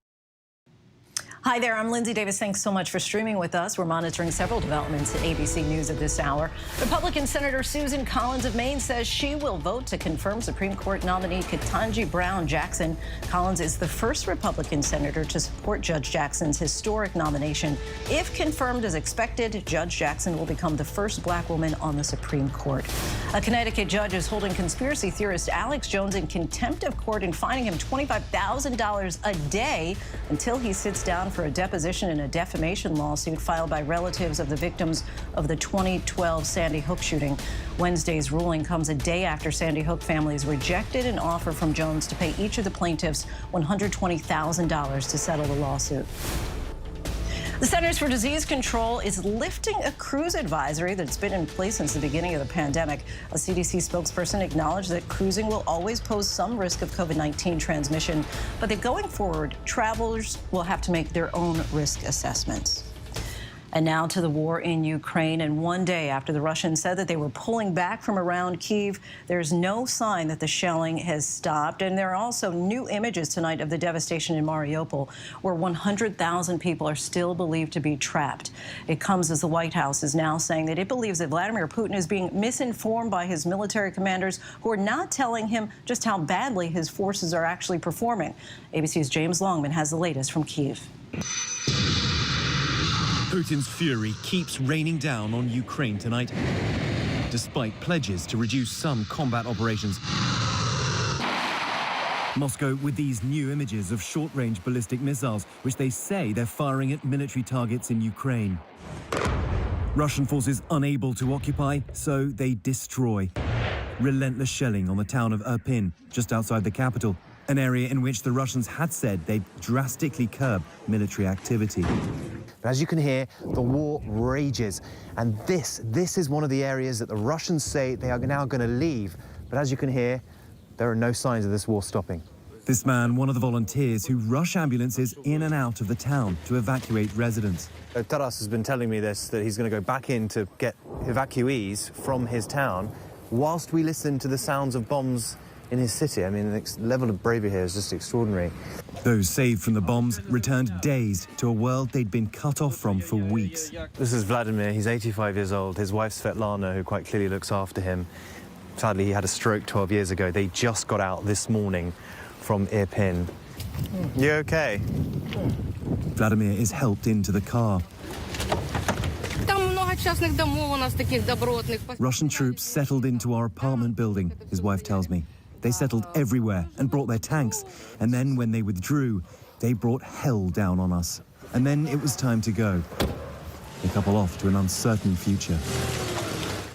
Speaker 1: Hi there, I'm Lindsay Davis. Thanks so much for streaming with us. We're monitoring several developments at ABC News at this hour. Republican Senator Susan Collins of Maine says she will vote to confirm Supreme Court nominee Ketanji Brown Jackson. Collins is the first Republican senator to support Judge Jackson's historic nomination. If confirmed as expected, Judge Jackson will become the first black woman on the Supreme Court. A Connecticut judge is holding conspiracy theorist Alex Jones in contempt of court and fining him $25,000 a day until he sits down for a deposition in a defamation lawsuit filed by relatives of the victims of the 2012 Sandy Hook shooting. Wednesday's ruling comes a day after Sandy Hook families rejected an offer from Jones to pay each of the plaintiffs $120,000 to settle the lawsuit. The Centers for Disease Control is lifting a cruise advisory that's been in place since the beginning of the pandemic. A CDC spokesperson acknowledged that cruising will always pose some risk of COVID-19 transmission, but that going forward, travelers will have to make their own risk assessments. And now to the war in Ukraine. And one day after the Russians said that they were pulling back from around Kyiv, there's no sign that the shelling has stopped. And there are also new images tonight of the devastation in Mariupol, where 100,000 people are still believed to be trapped. It comes as the White House is now saying that it believes that Vladimir Putin is being misinformed by his military commanders, who are not telling him just how badly his forces are actually performing. ABC's James Longman has the latest from Kyiv.
Speaker 2: Putin's fury keeps raining down on Ukraine tonight, despite pledges to reduce some combat operations. Moscow with these new images of short-range ballistic missiles, which they say they're firing at military targets in Ukraine. Russian forces unable to occupy, so they destroy. Relentless shelling on the town of Irpin, just outside the capital, an area in which the Russians had said they'd drastically curb military activity.
Speaker 3: But as you can hear, the war rages. And this is one of the areas that the Russians say they are now going to leave. But as you can hear, there are no signs of this war stopping.
Speaker 2: This man, one of the volunteers who rush ambulances in and out of the town to evacuate residents.
Speaker 3: Taras has been telling me this, that he's going to go back in to get evacuees from his town whilst we listen to the sounds of bombs in his city. I mean, the level of bravery here is just extraordinary.
Speaker 2: Those saved from the bombs returned dazed to a world they'd been cut off from for weeks.
Speaker 3: This is Vladimir. He's 85 years old. His wife, Svetlana, who quite clearly looks after him. Sadly, he had a stroke 12 years ago. They just got out this morning from Irpin. You okay?
Speaker 2: Vladimir is helped into the car. Russian troops settled into our apartment building, his wife tells me. They settled everywhere and brought their tanks. And then when they withdrew, they brought hell down on us. And then it was time to go. The couple off to an uncertain future.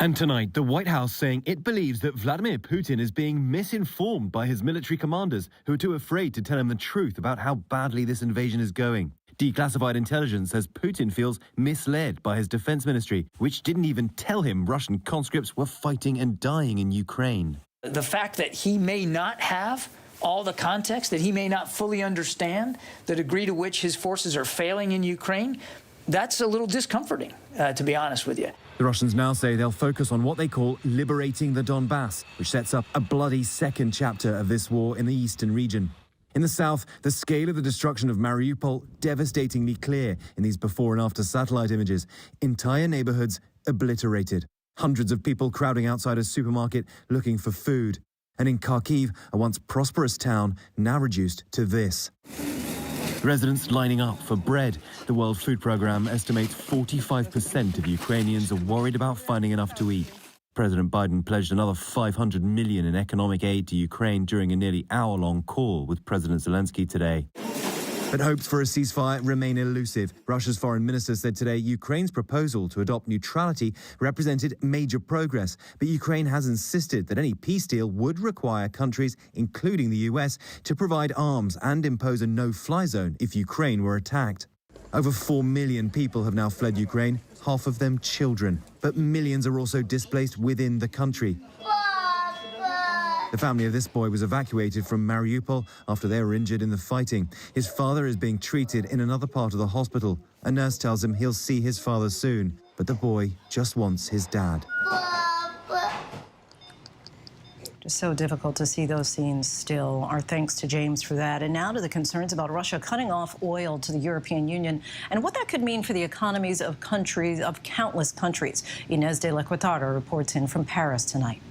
Speaker 2: And tonight, the White House saying it believes that Vladimir Putin is being misinformed by his military commanders, who are too afraid to tell him the truth about how badly this invasion is going. Declassified intelligence says Putin feels misled by his defense ministry, which didn't even tell him Russian conscripts were fighting and dying in Ukraine.
Speaker 4: The fact that he may not have all the context, that he may not fully understand the degree to which his forces are failing in Ukraine, that's a little discomforting, to be honest with you.
Speaker 2: The Russians now say they'll focus on what they call liberating the Donbass, which sets up a bloody second chapter of this war in the eastern region. In the south, the scale of the destruction of Mariupol devastatingly clear in these before and after satellite images. Entire neighborhoods obliterated. Hundreds of people crowding outside a supermarket looking for food. And in Kharkiv, a once prosperous town, now reduced to this. Residents lining up for bread. The World Food Programme estimates 45% of Ukrainians are worried about finding enough to eat. President Biden pledged another $500 million in economic aid to Ukraine during a nearly hour-long call with President Zelensky today. But hopes for a ceasefire remain elusive. Russia's foreign minister said today Ukraine's proposal to adopt neutrality represented major progress, but Ukraine has insisted that any peace deal would require countries, including the US, to provide arms and impose a no-fly zone if Ukraine were attacked. Over 4 million people have now fled Ukraine, half of them children, but millions are also displaced within the country. The family of this boy was evacuated from Mariupol after they were injured in the fighting. His father is being treated in another part of the hospital. A nurse tells him he'll see his father soon, but the boy just wants his dad.
Speaker 1: Just so difficult to see those scenes still. Our thanks to James for that. And now to the concerns about Russia cutting off oil to the European Union and what that could mean for the economies of countless countries. Inez de la Cuartada reports in from Paris tonight.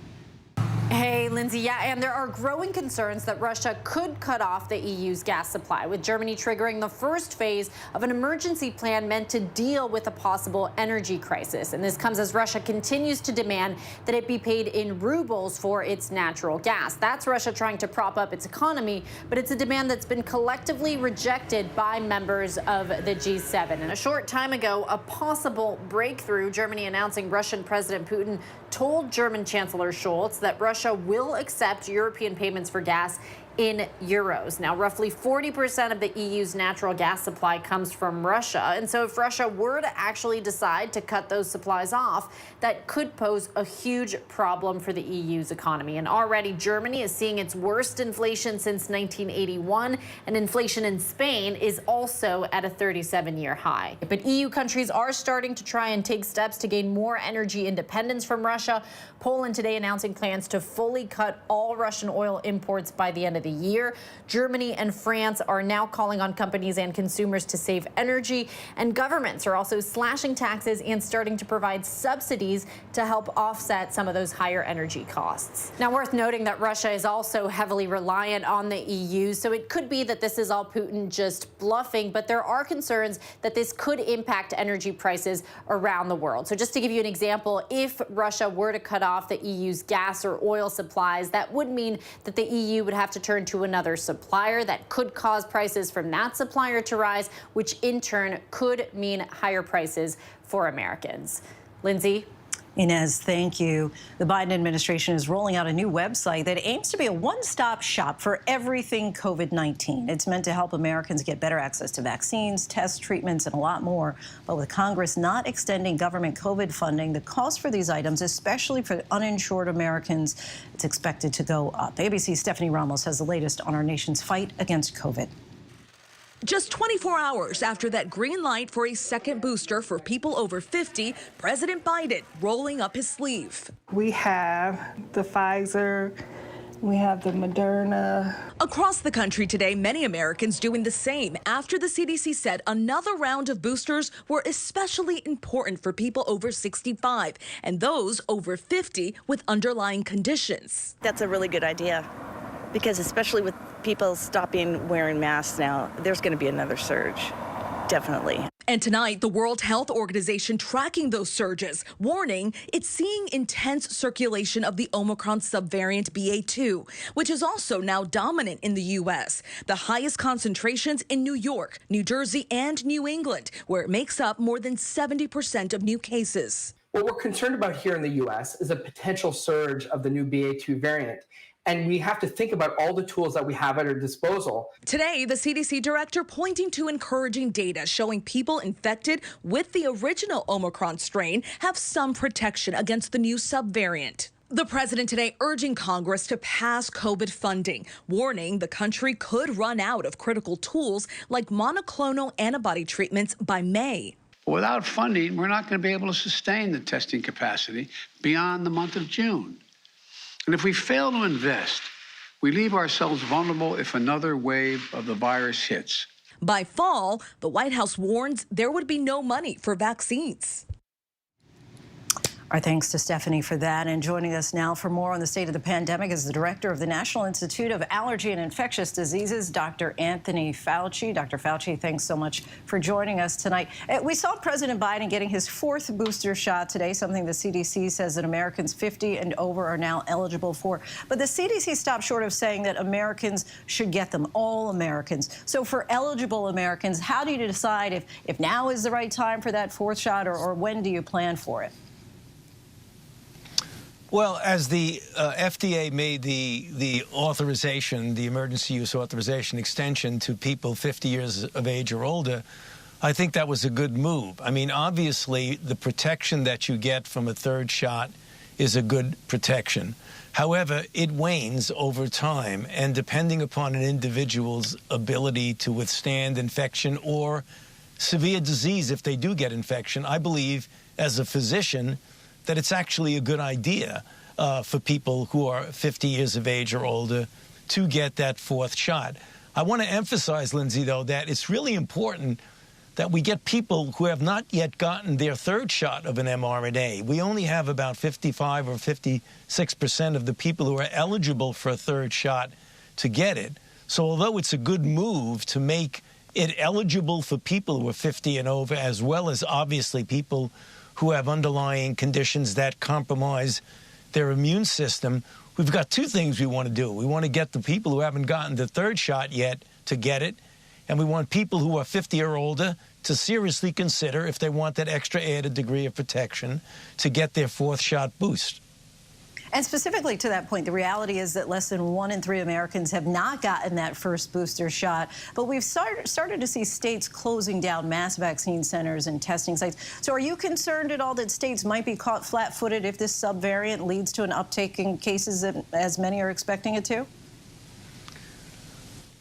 Speaker 9: Hey, Lindsay. Yeah, and there are growing concerns that Russia could cut off the EU's gas supply, with Germany triggering the first phase of an emergency plan meant to deal with a possible energy crisis. And this comes as Russia continues to demand that it be paid in rubles for its natural gas. That's Russia trying to prop up its economy, but it's a demand that's been collectively rejected by members of the G7. And a short time ago, a possible breakthrough, Germany announcing Russian President Putin told German Chancellor Scholz that Russia will accept European payments for gas in euros. Now, roughly 40% of the EU's natural gas supply comes from Russia. And so if Russia were to actually decide to cut those supplies off, that could pose a huge problem for the EU's economy. And already Germany is seeing its worst inflation since 1981, and inflation in Spain is also at a 37-year high. But EU countries are starting to try and take steps to gain more energy independence from Russia. Poland today announcing plans to fully cut all Russian oil imports by the end of the year. Germany and France are now calling on companies and consumers to save energy, and governments are also slashing taxes and starting to provide subsidies to help offset some of those higher energy costs. Now, worth noting that Russia is also heavily reliant on the EU, so it could be that this is all Putin just bluffing, but there are concerns that this could impact energy prices around the world. So just to give you an example, if Russia were to cut off the EU's gas or oil supplies, that would mean that the EU would have to turn to another supplier. That could cause prices from that supplier to rise, which in turn could mean higher prices for Americans. Lindsay?
Speaker 1: Inez, thank you. The Biden administration is rolling out a new website that aims to be a one-stop shop for everything COVID-19. It's meant to help Americans get better access to vaccines, tests, treatments, and a lot more. But with Congress not extending government COVID funding, the cost for these items, especially for uninsured Americans, it's expected to go up. ABC's Stephanie Ramos has the latest on our nation's fight against COVID.
Speaker 10: Just 24 hours after that green light for a second booster for people over 50, President Biden rolling up his sleeve.
Speaker 11: We have the Pfizer, we have the Moderna.
Speaker 10: Across the country today, many Americans doing the same after the CDC said another round of boosters were especially important for people over 65 and those over 50 with underlying conditions.
Speaker 19: That's a really good idea, because especially with people stopping wearing masks now, there's going to be another surge, definitely.
Speaker 10: And tonight, the World Health Organization tracking those surges, warning it's seeing intense circulation of the Omicron subvariant BA2, which is also now dominant in the U.S. The highest concentrations in New York, New Jersey, and New England, where it makes up more than 70% of new cases.
Speaker 22: What we're concerned about here in the U.S. is a potential surge of the new BA2 variant. And we have to think about all the tools that we have at our disposal.
Speaker 10: Today, the CDC director pointing to encouraging data showing people infected with the original Omicron strain have some protection against the new subvariant. The president today urging Congress to pass COVID funding, warning the country could run out of critical tools like monoclonal antibody treatments by May.
Speaker 23: Without funding, we're not going to be able to sustain the testing capacity beyond the month of June. And if we fail to invest, we leave ourselves vulnerable if another wave of the virus hits.
Speaker 10: By fall, the White House warns there would be no money for vaccines.
Speaker 1: Our thanks to Stephanie for that. And joining us now for more on the state of the pandemic is the director of the National Institute of Allergy and Infectious Diseases, Dr. Anthony Fauci. Dr. Fauci, thanks so much for joining us tonight. We saw President Biden getting his 4th booster shot today, something the CDC says that Americans 50 and over are now eligible for. But the CDC stopped short of saying that Americans should get them, all Americans. So for eligible Americans, how do you decide if now is the right time for that 4th shot, or when do you plan for it?
Speaker 6: Well, as the FDA made the authorization, the emergency use authorization extension to people 50 years of age or older, I think that was a good move. I mean, obviously, the protection that you get from a 3rd shot is a good protection. However, it wanes over time, and depending upon an individual's ability to withstand infection or severe disease if they do get infection, I believe, as a physician, that it's actually a good idea for people who are 50 years of age or older to get that 4th shot. I want to emphasize, Lindsay, though, that it's really important that we get people who have not yet gotten their 3rd shot of an mRNA. We only have about 55 or 56% of the people who are eligible for a 3rd shot to get it. So although it's a good move to make it eligible for people who are 50 and over, as well as obviously people who have underlying conditions that compromise their immune system, we've got 2 things we want to do. We want to get the people who haven't gotten the 3rd shot yet to get it, and we want people who are 50 or older to seriously consider, if they want that extra added degree of protection, to get their 4th shot boost.
Speaker 1: And specifically to that point, the reality is that less than 1 in 3 Americans have not gotten that first booster shot. But we've started to see states closing down mass vaccine centers and testing sites. So are you concerned at all that states might be caught flat-footed if this subvariant leads to an uptake in cases, as many are expecting it to?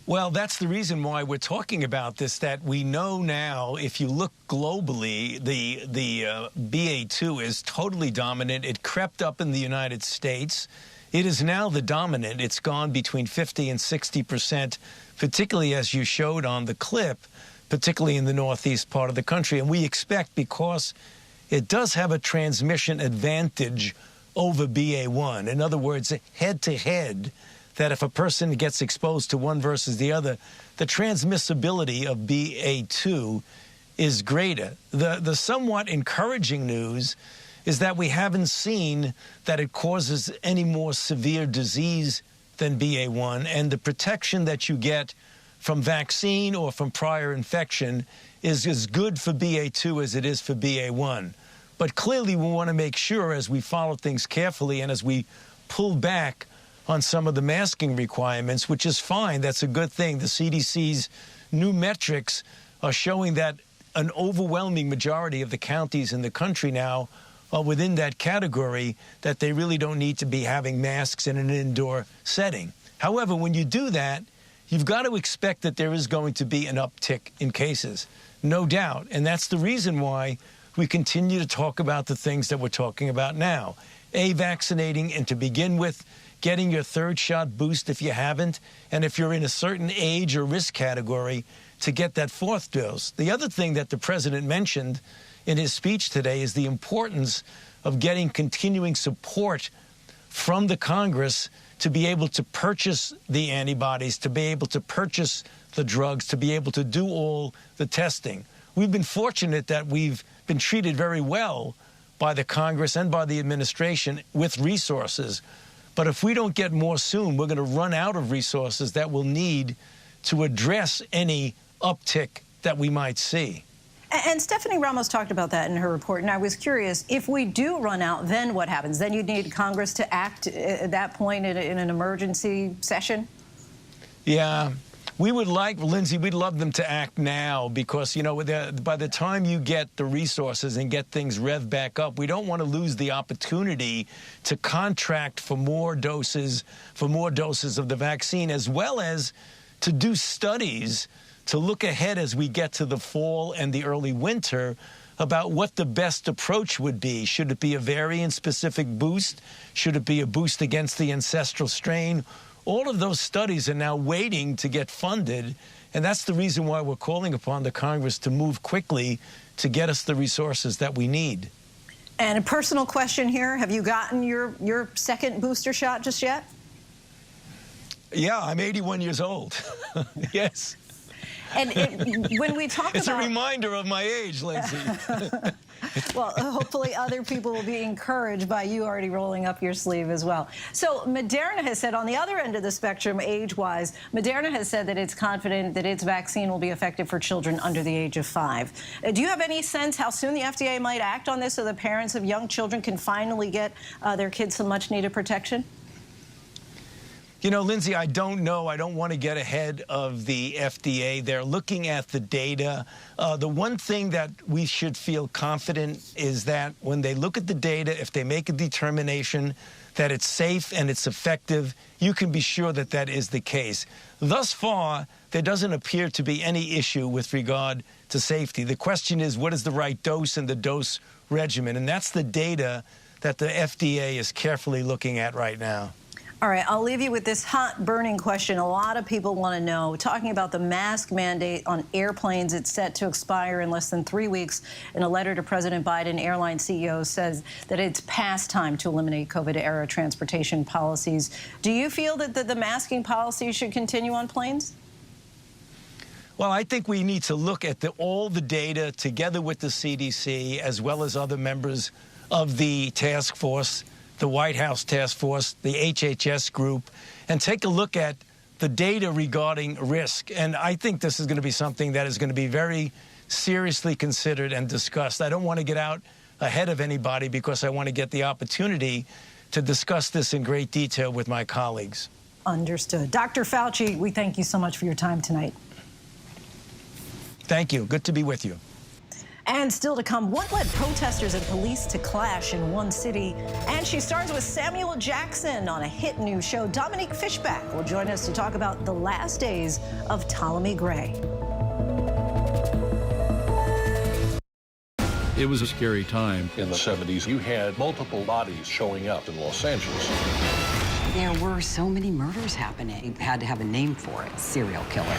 Speaker 6: Well, that's the reason why we're talking about this, that we know now, if you look globally, the BA2 is totally dominant. It crept up in the United States. It is now the dominant. It's gone between 50 and 60%, particularly as you showed on the clip, particularly in the northeast part of the country. And we expect, because it does have a transmission advantage over BA1, in other words, head-to-head, that if a person gets exposed to one versus the other, the transmissibility of BA2 is greater. The somewhat encouraging news is that we haven't seen that it causes any more severe disease than BA1, and the protection that you get from vaccine or from prior infection is as good for BA2 as it is for BA1. But clearly we want to make sure, as we follow things carefully and as we pull back on some of the masking requirements, which is fine. That's a good thing. The CDC's new metrics are showing that an overwhelming majority of the counties in the country now are within that category, that they really don't need to be having masks in an indoor setting. However, when you do that, you've got to expect that there is going to be an uptick in cases, no doubt. And that's the reason why we continue to talk about the things that we're talking about now. Vaccinating, and to begin with, getting your 3rd shot boost if you haven't, and if you're in a certain age or risk category, to get that 4th dose. The other thing that the president mentioned in his speech today is the importance of getting continuing support from the Congress to be able to purchase the antibodies, to be able to purchase the drugs, to be able to do all the testing. We've been fortunate that we've been treated very well by the Congress and by the administration with resources. But if we don't get more soon, we're going to run out of resources that we'll need to address any uptick that we might see.
Speaker 1: And Stephanie Ramos talked about that in her report, and I was curious, if we do run out, then what happens? Then you'd need Congress to act at that point in an emergency session?
Speaker 6: Yeah. We would like, Lindsay, we'd love them to act now, because, you know, by the time you get the resources and get things revved back up, we don't want to lose the opportunity to contract for more doses of the vaccine, as well as to do studies to look ahead as we get to the fall and the early winter about what the best approach would be. Should it be a variant-specific boost? Should it be a boost against the ancestral strain? All of those studies are now waiting to get funded, and that's the reason why we're calling upon the Congress to move quickly to get us the resources that we need.
Speaker 1: And a personal question here, have you gotten your second booster shot just yet?
Speaker 6: Yeah, I'm 81 years old. Yes.
Speaker 1: And when we talk
Speaker 6: it's
Speaker 1: about...
Speaker 6: a reminder of my age, Lindsay.
Speaker 1: Well, hopefully other people will be encouraged by you already rolling up your sleeve as well. So Moderna has said, on the other end of the spectrum, age-wise, Moderna has said that it's confident that its vaccine will be effective for children under the age of 5. Do you have any sense how soon the FDA might act on this so the parents of young children can finally get their kids some much-needed protection?
Speaker 6: You know, Lindsay, I don't know. I don't want to get ahead of the FDA. They're looking at the data. The one thing that we should feel confident is that when they look at the data, if they make a determination that it's safe and it's effective, you can be sure that that is the case. Thus far, there doesn't appear to be any issue with regard to safety. The question is, what is the right dose and the dose regimen? And that's the data that the FDA is carefully looking at right now.
Speaker 1: All right, I'll leave you with this hot, burning question a lot of people want to know. Talking about the mask mandate on airplanes, it's set to expire in less than 3 weeks. In a letter to President Biden, airline CEO says that it's past time to eliminate COVID-era transportation policies. Do you feel that the masking policy should continue on planes?
Speaker 6: Well, I think we need to look at all the data together with the CDC, as well as other members of the task force, the White House task force, the HHS group, and take a look at the data regarding risk. And I think this is going to be something that is going to be very seriously considered and discussed. I don't want to get out ahead of anybody because I want to get the opportunity to discuss this in great detail with my colleagues.
Speaker 1: Understood. Dr. Fauci, we thank you so much for your time tonight.
Speaker 6: Thank you. Good to be with you.
Speaker 1: And still to come, what led protesters and police to clash in one city? And she stars with Samuel Jackson on a hit new show. Dominique Fishback will join us to talk about the last days of Ptolemy Gray.
Speaker 5: It was a scary time. In the 70s, you had multiple bodies showing up in Los Angeles.
Speaker 7: There were so many murders happening. You had to have a name for it, serial killer.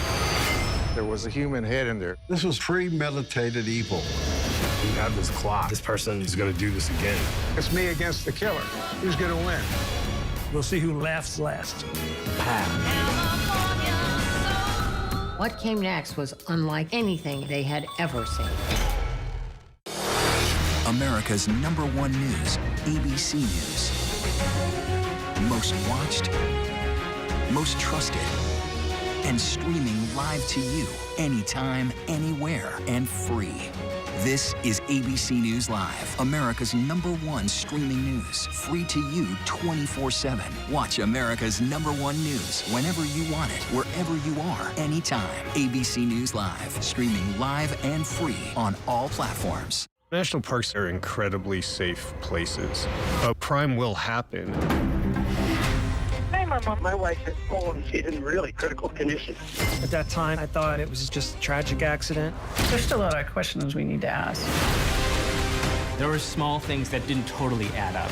Speaker 8: There was a human head in there. This was premeditated evil.
Speaker 12: We have this clock. This person is going to do this again.
Speaker 8: It's me against the killer. Who's going to win?
Speaker 12: We'll see who laughs last.
Speaker 18: What came next was unlike anything they had ever seen.
Speaker 39: America's #1 news, ABC News. Most watched, most trusted, and streaming live to you anytime, anywhere, and free. This is ABC News Live, America's #1 streaming news, free to you 24/7. Watch America's #1 news whenever you want it, wherever you are, anytime. ABC News Live, streaming live and free on all platforms.
Speaker 14: National parks are incredibly safe places. A crime will happen.
Speaker 15: My wife had fallen. She's in really critical condition.
Speaker 21: At that time, I thought it was just a tragic accident.
Speaker 16: There's still a lot of questions we need to ask.
Speaker 17: There were small things that didn't totally add up.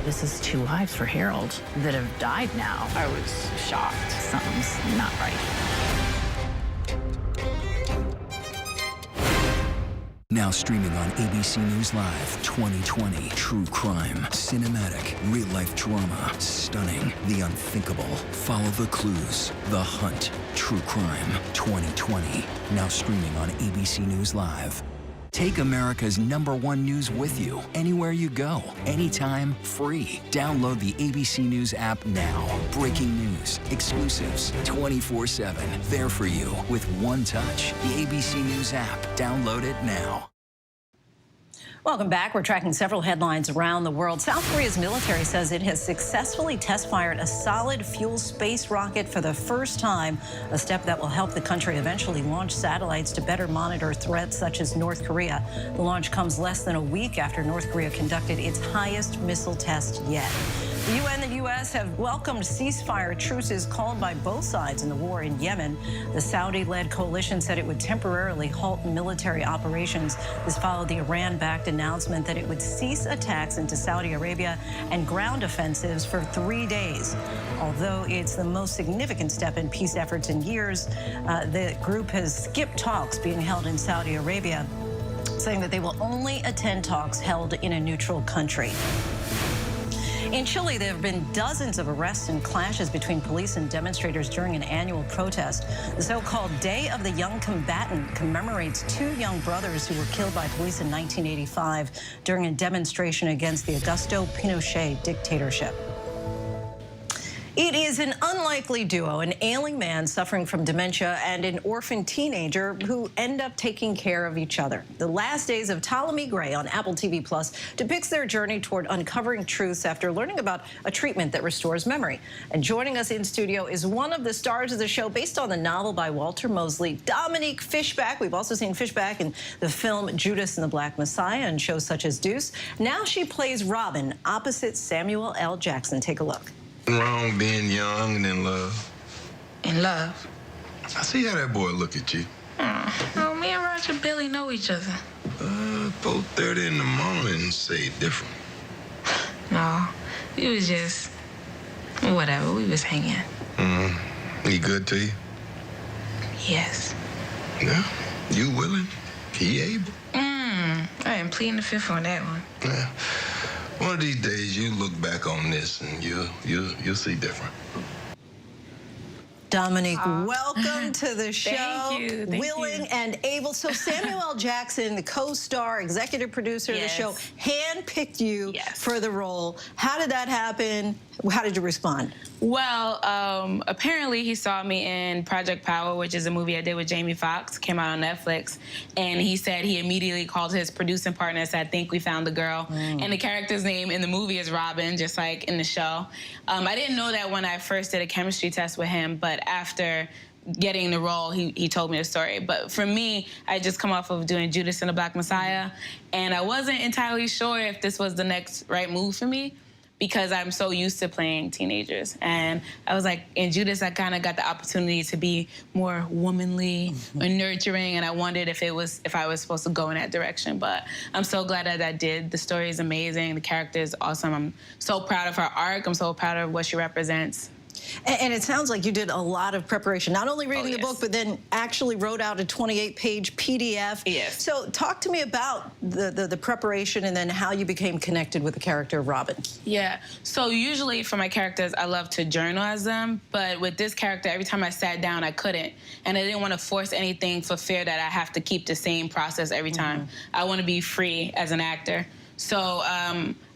Speaker 16: This is 2 lives for Harold that have died now. I was shocked. Something's not right.
Speaker 39: Now streaming on ABC News Live 2020. True crime, cinematic, real-life drama, stunning, the unthinkable. Follow the clues, the hunt. True crime 2020. Now streaming on ABC News Live. Take America's #1 news with you, anywhere you go, anytime, free. Download the ABC News app now. Breaking news, exclusives, 24/7. There for you with one touch. The ABC News app. Download it now.
Speaker 1: Welcome back. We're tracking several headlines around the world. South Korea's military says it has successfully test-fired a solid-fuel space rocket for the first time, a step that will help the country eventually launch satellites to better monitor threats such as North Korea. The launch comes less than a week after North Korea conducted its highest missile test yet. The UN and the U.S. have welcomed ceasefire truces called by both sides in the war in Yemen. The Saudi-led coalition said it would temporarily halt military operations. This followed the Iran-backed announcement that it would cease attacks into Saudi Arabia and ground offensives for 3 days. Although it's the most significant step in peace efforts in years, the group has skipped talks being held in Saudi Arabia. saying that they will only attend talks held in a neutral country. In Chile, there have been dozens of arrests and clashes between police and demonstrators during an annual protest. The so-called Day of the Young Combatant commemorates 2 young brothers who were killed by police in 1985 during a demonstration against the Augusto Pinochet dictatorship. It is an unlikely duo, an ailing man suffering from dementia and an orphan teenager who end up taking care of each other. The Last Days of Ptolemy Gray on Apple TV Plus depicts their journey toward uncovering truths after learning about a treatment that restores memory. And joining us in studio is one of the stars of the show, based on the novel by Walter Mosley, Dominique Fishback. We've also seen Fishback in the film Judas and the Black Messiah and shows such as Deuce. Now she plays Robin opposite Samuel L. Jackson. Take a look.
Speaker 3: Wrong being young and in love.
Speaker 4: In love?
Speaker 3: I see how that boy look at you.
Speaker 4: Oh, me and Roger barely know each other.
Speaker 3: 4:30 in the morning, say different.
Speaker 4: No, we was just, whatever, we was hanging.
Speaker 3: He good to you?
Speaker 4: Yes.
Speaker 3: Yeah, you willing? He able?
Speaker 4: I am pleading the fifth on that one.
Speaker 3: Yeah. One of these days, you look back on this and you'll see different.
Speaker 1: Dominique, welcome to the show.
Speaker 4: Thank you.
Speaker 1: Willing and able. So Samuel L. Jackson, the co-star, executive producer of the show, handpicked you for the role. How did that happen? How did you respond?
Speaker 4: Well, apparently he saw me in Project Power, which is a movie I did with Jamie Foxx, came out on Netflix, and he said he immediately called his producing partner and said, I think we found the girl. And the character's name in the movie is Robin, just like in the show. I didn't know that when I first did a chemistry test with him, but after getting the role, he told me the story. But for me, I just come off of doing Judas and the Black Messiah, and I wasn't entirely sure if this was the next right move for me, because I'm so used to playing teenagers. And I was like, in Judas, I kind of got the opportunity to be more womanly and nurturing, and I wondered if I was supposed to go in that direction. But I'm so glad that I did. The story is amazing. The character is awesome. I'm so proud of her arc. I'm so proud of what she represents.
Speaker 1: And it sounds like you did a lot of preparation, not only reading the book, but then actually wrote out a 28-page PDF.
Speaker 4: Yes.
Speaker 1: So talk to me about the preparation and then how you became connected with the character of Robin.
Speaker 4: Yeah. So usually for my characters, I love to journalize them. But with this character, every time I sat down, I couldn't. And I didn't want to force anything for fear that I have to keep the same process every time. I want to be free as an actor. So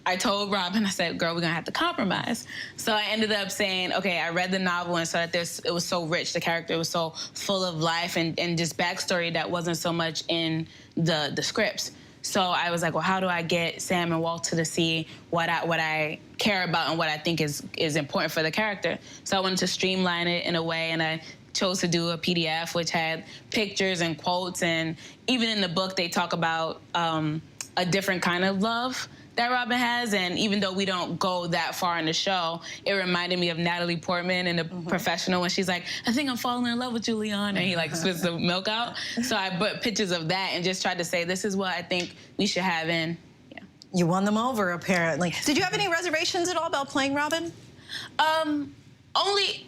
Speaker 4: I told Robin, I said, girl, we're going to have to compromise. So I ended up saying, okay, I read the novel and saw that it was so rich. The character was so full of life and just backstory that wasn't so much in the scripts. So I was like, well, how do I get Sam and Walter to see what I care about and what I think is important for the character? So I wanted to streamline it in a way, and I chose to do a PDF which had pictures and quotes. And even in the book, they talk about a different kind of love that Robin has, and even though we don't go that far in the show, it reminded me of Natalie Portman in The Professional when she's like, I think I'm falling in love with you, Leon, and he like spits the milk out. So I put pictures of that and just tried to say, this is what I think we should have in. Yeah.
Speaker 1: You won them over, apparently. Did you have any reservations at all about playing Robin?
Speaker 4: Only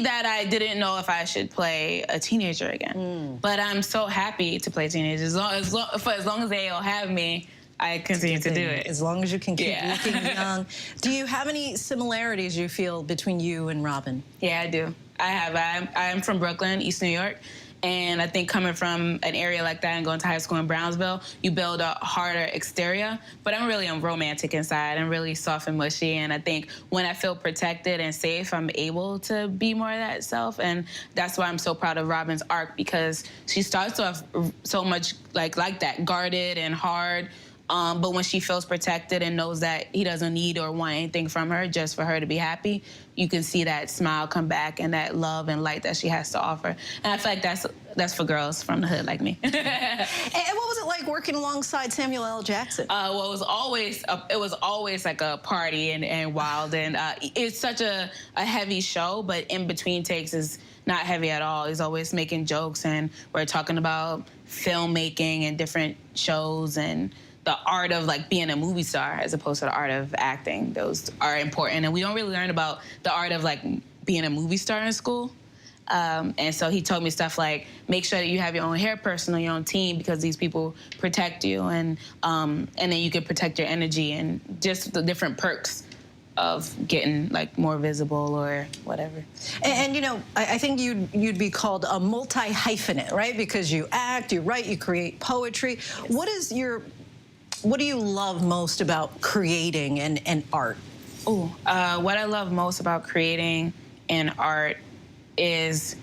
Speaker 4: that I didn't know if I should play a teenager again. But I'm so happy to play teenagers. For as long as they'll have me, I continue to do it.
Speaker 1: As long as you can keep looking young. Do you have any similarities you feel between you and Robin?
Speaker 4: Yeah, I do. I have. I'm from Brooklyn, East New York. And I think coming from an area like that and going to high school in Brownsville, you build a harder exterior. But I'm really romantic inside. I'm really soft and mushy. And I think when I feel protected and safe, I'm able to be more of that self. And that's why I'm so proud of Robin's arc, because she starts off so much like that, guarded and hard. But when she feels protected and knows that he doesn't need or want anything from her, just for her to be happy, you can see that smile come back and that love and light that she has to offer. And I feel like that's for girls from the hood like me.
Speaker 1: And what was it like working alongside Samuel L. Jackson?
Speaker 4: Well, it was always like a party and wild, and it's such a heavy show, but in between takes is not heavy at all. He's always making jokes, and we're talking about filmmaking and different shows and the art of like being a movie star as opposed to the art of acting. Those are important, and we don't really learn about the art of like being a movie star in school. And so he told me stuff like, make sure that you have your own hair person on your own team because these people protect you, and then you can protect your energy, and just the different perks of getting like more visible or whatever.
Speaker 1: And you know, I think you'd be called a multi-hyphenate, right? Because you act, you write, you create poetry. Yes. What do you love most about creating and art?
Speaker 4: What I love most about creating and art is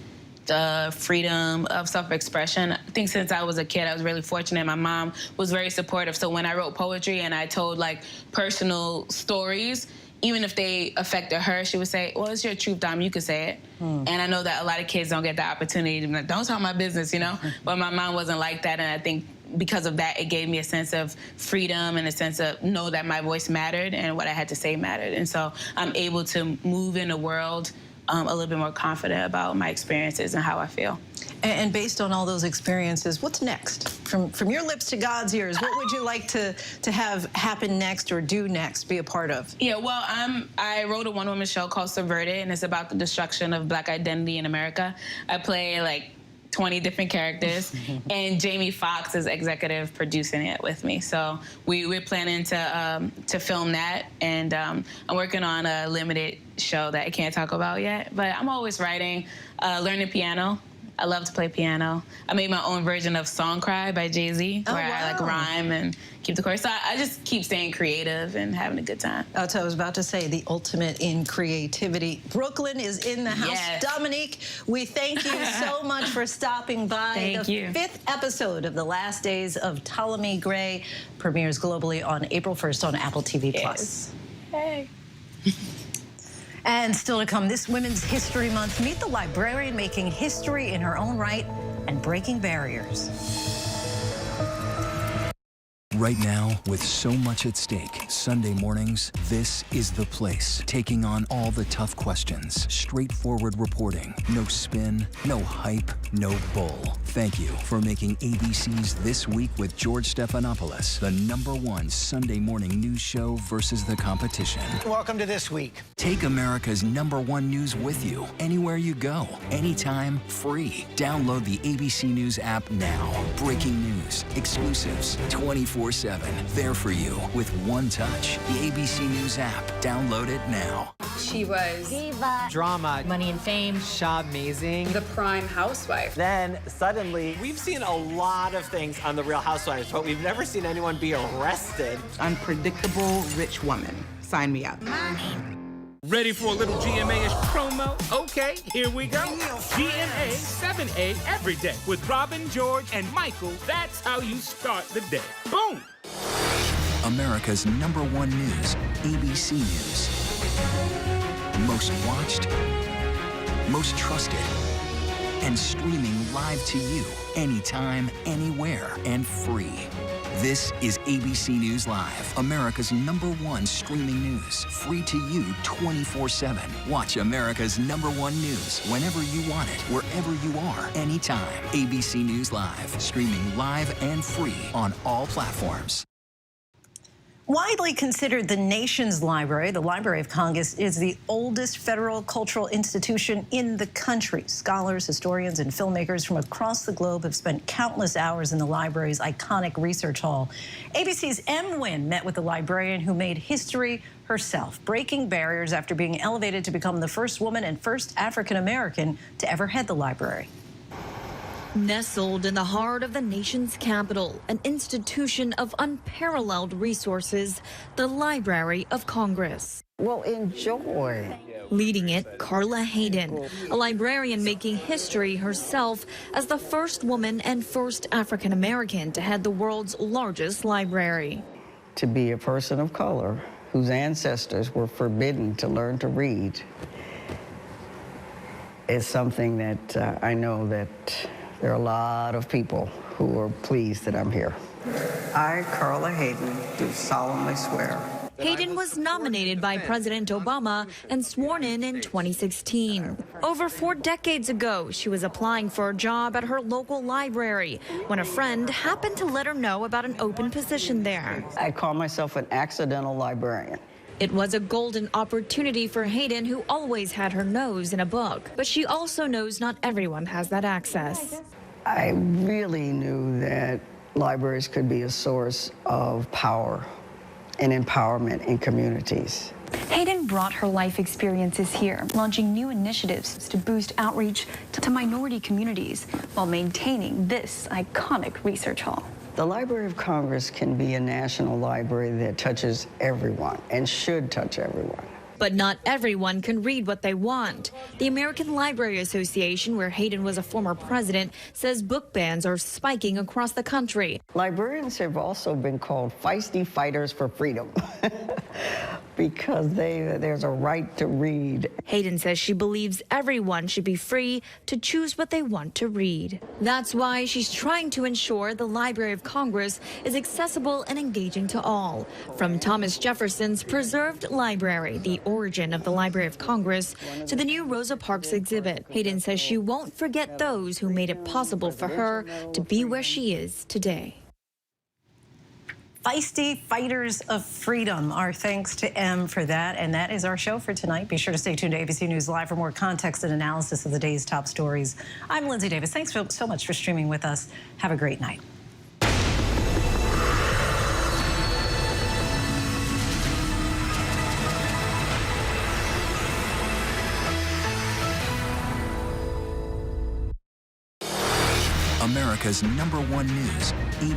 Speaker 4: the freedom of self-expression. I think since I was a kid, I was really fortunate. My mom was very supportive. So when I wrote poetry and I told like personal stories, even if they affected her, she would say, well, it's your truth, Dom, you could say it. And I know that a lot of kids don't get the opportunity to be like, don't tell my business, you know? But my mom wasn't like that, and I think because of that, it gave me a sense of freedom and a sense of know that my voice mattered and what I had to say mattered. And so I'm able to move in the world a little bit more confident about my experiences and how I feel.
Speaker 1: And based on all those experiences, what's next? From your lips to God's ears, what would you like to have happen next or do next, be a part of?
Speaker 4: Yeah, well, I wrote a one-woman show called Subverted, and it's about the destruction of Black identity in America. I play like 20 different characters, and Jamie Foxx is executive producing it with me. So we're planning to film that, and I'm working on a limited show that I can't talk about yet. But I'm always writing, learning piano. I love to play piano. I made my own version of Song Cry by Jay-Z, where I like rhyme and keep the chorus. So I just keep staying creative and having a good time.
Speaker 1: That's what I was about to say, the ultimate in creativity. Brooklyn is in the house.
Speaker 4: Yes.
Speaker 1: Dominique, we thank you so much for stopping by.
Speaker 4: Thank you.
Speaker 1: 5th episode of The Last Days of Ptolemy Gray premieres globally on April 1st on Apple TV+.
Speaker 4: Yes. Hey.
Speaker 1: And still to come, this Women's History Month, meet the librarian making history in her own right and breaking barriers.
Speaker 39: Right now, with so much at stake, Sunday mornings, this is the place. Taking on all the tough questions, straightforward reporting, no spin, no hype, no bull. Thank you for making ABC's This Week with George Stephanopoulos the #1 Sunday morning news show versus the competition.
Speaker 2: Welcome to This Week.
Speaker 39: Take America's #1 news with you, anywhere you go, anytime, free. Download the ABC News app now. Breaking news, exclusives, 24/7. There for you with one touch. The ABC News app. Download it now.
Speaker 9: She was
Speaker 21: diva, drama,
Speaker 9: money and fame,
Speaker 21: amazing,
Speaker 9: the prime housewife.
Speaker 21: Then suddenly, we've seen a lot of things on The Real Housewives, but we've never seen anyone be arrested.
Speaker 13: Unpredictable rich woman. Sign me up.
Speaker 20: Ready for a little GMA-ish promo? Okay, here we go. GMA 7A every day with Robin, George, and Michael. That's how you start the day. Boom!
Speaker 39: America's #1 news, ABC News. Most watched, most trusted, and streaming live to you anytime, anywhere, and free. This is ABC News Live, America's #1 streaming news, free to you 24/7. Watch America's #1 news whenever you want it, wherever you are, anytime. ABC News Live, streaming live and free on all platforms.
Speaker 1: Widely considered the nation's library, the Library of Congress is the oldest federal cultural institution in the country. Scholars, historians, and filmmakers from across the globe have spent countless hours in the library's iconic research hall. ABC's M. Wynn met with the librarian who made history herself, breaking barriers after being elevated to become the first woman and first African-American to ever head the library.
Speaker 10: Nestled in the heart of the nation's capital, an institution of unparalleled resources, the Library of Congress.
Speaker 18: Well, enjoy.
Speaker 10: Leading it, Carla Hayden, a librarian making history herself as the first woman and first African American to head the world's largest library.
Speaker 18: To be a person of color whose ancestors were forbidden to learn to read is something that I know that there are a lot of people who are pleased that I'm here.
Speaker 24: I, Carla Hayden, do solemnly swear.
Speaker 10: Hayden was nominated by President Obama and sworn in 2016. Over 4 decades ago, she was applying for a job at her local library when a friend happened to let her know about an open position there.
Speaker 18: I call myself an accidental librarian.
Speaker 2: It was a golden opportunity for Hayden, who always had her nose in a book. But she also knows not everyone has that access.
Speaker 18: I really knew that libraries could be a source of power and empowerment in communities.
Speaker 11: Hayden brought her life experiences here, launching new initiatives to boost outreach to minority communities while maintaining this iconic research hall.
Speaker 18: The Library of Congress can be a national library that touches everyone and should touch everyone.
Speaker 2: But not everyone can read what they want. The American Library Association, where Hayden was a former president, says book bans are spiking across the country.
Speaker 18: Librarians have also been called feisty fighters for freedom because there's a right to read.
Speaker 2: Hayden says she believes everyone should be free to choose what they want to read. That's why she's trying to ensure the Library of Congress is accessible and engaging to all. From Thomas Jefferson's preserved library, the origin of the Library of Congress, to the new Rosa Parks exhibit. Hayden says she won't forget those who made it possible for her to be where she is today.
Speaker 1: Feisty fighters of freedom. Our thanks to M for that. And that is our show for tonight. Be sure to stay tuned to ABC News Live for more context and analysis of the day's top stories. I'm Lindsay Davis. Thanks so much for streaming with us. Have a great night.
Speaker 39: America's #1 news, ABC.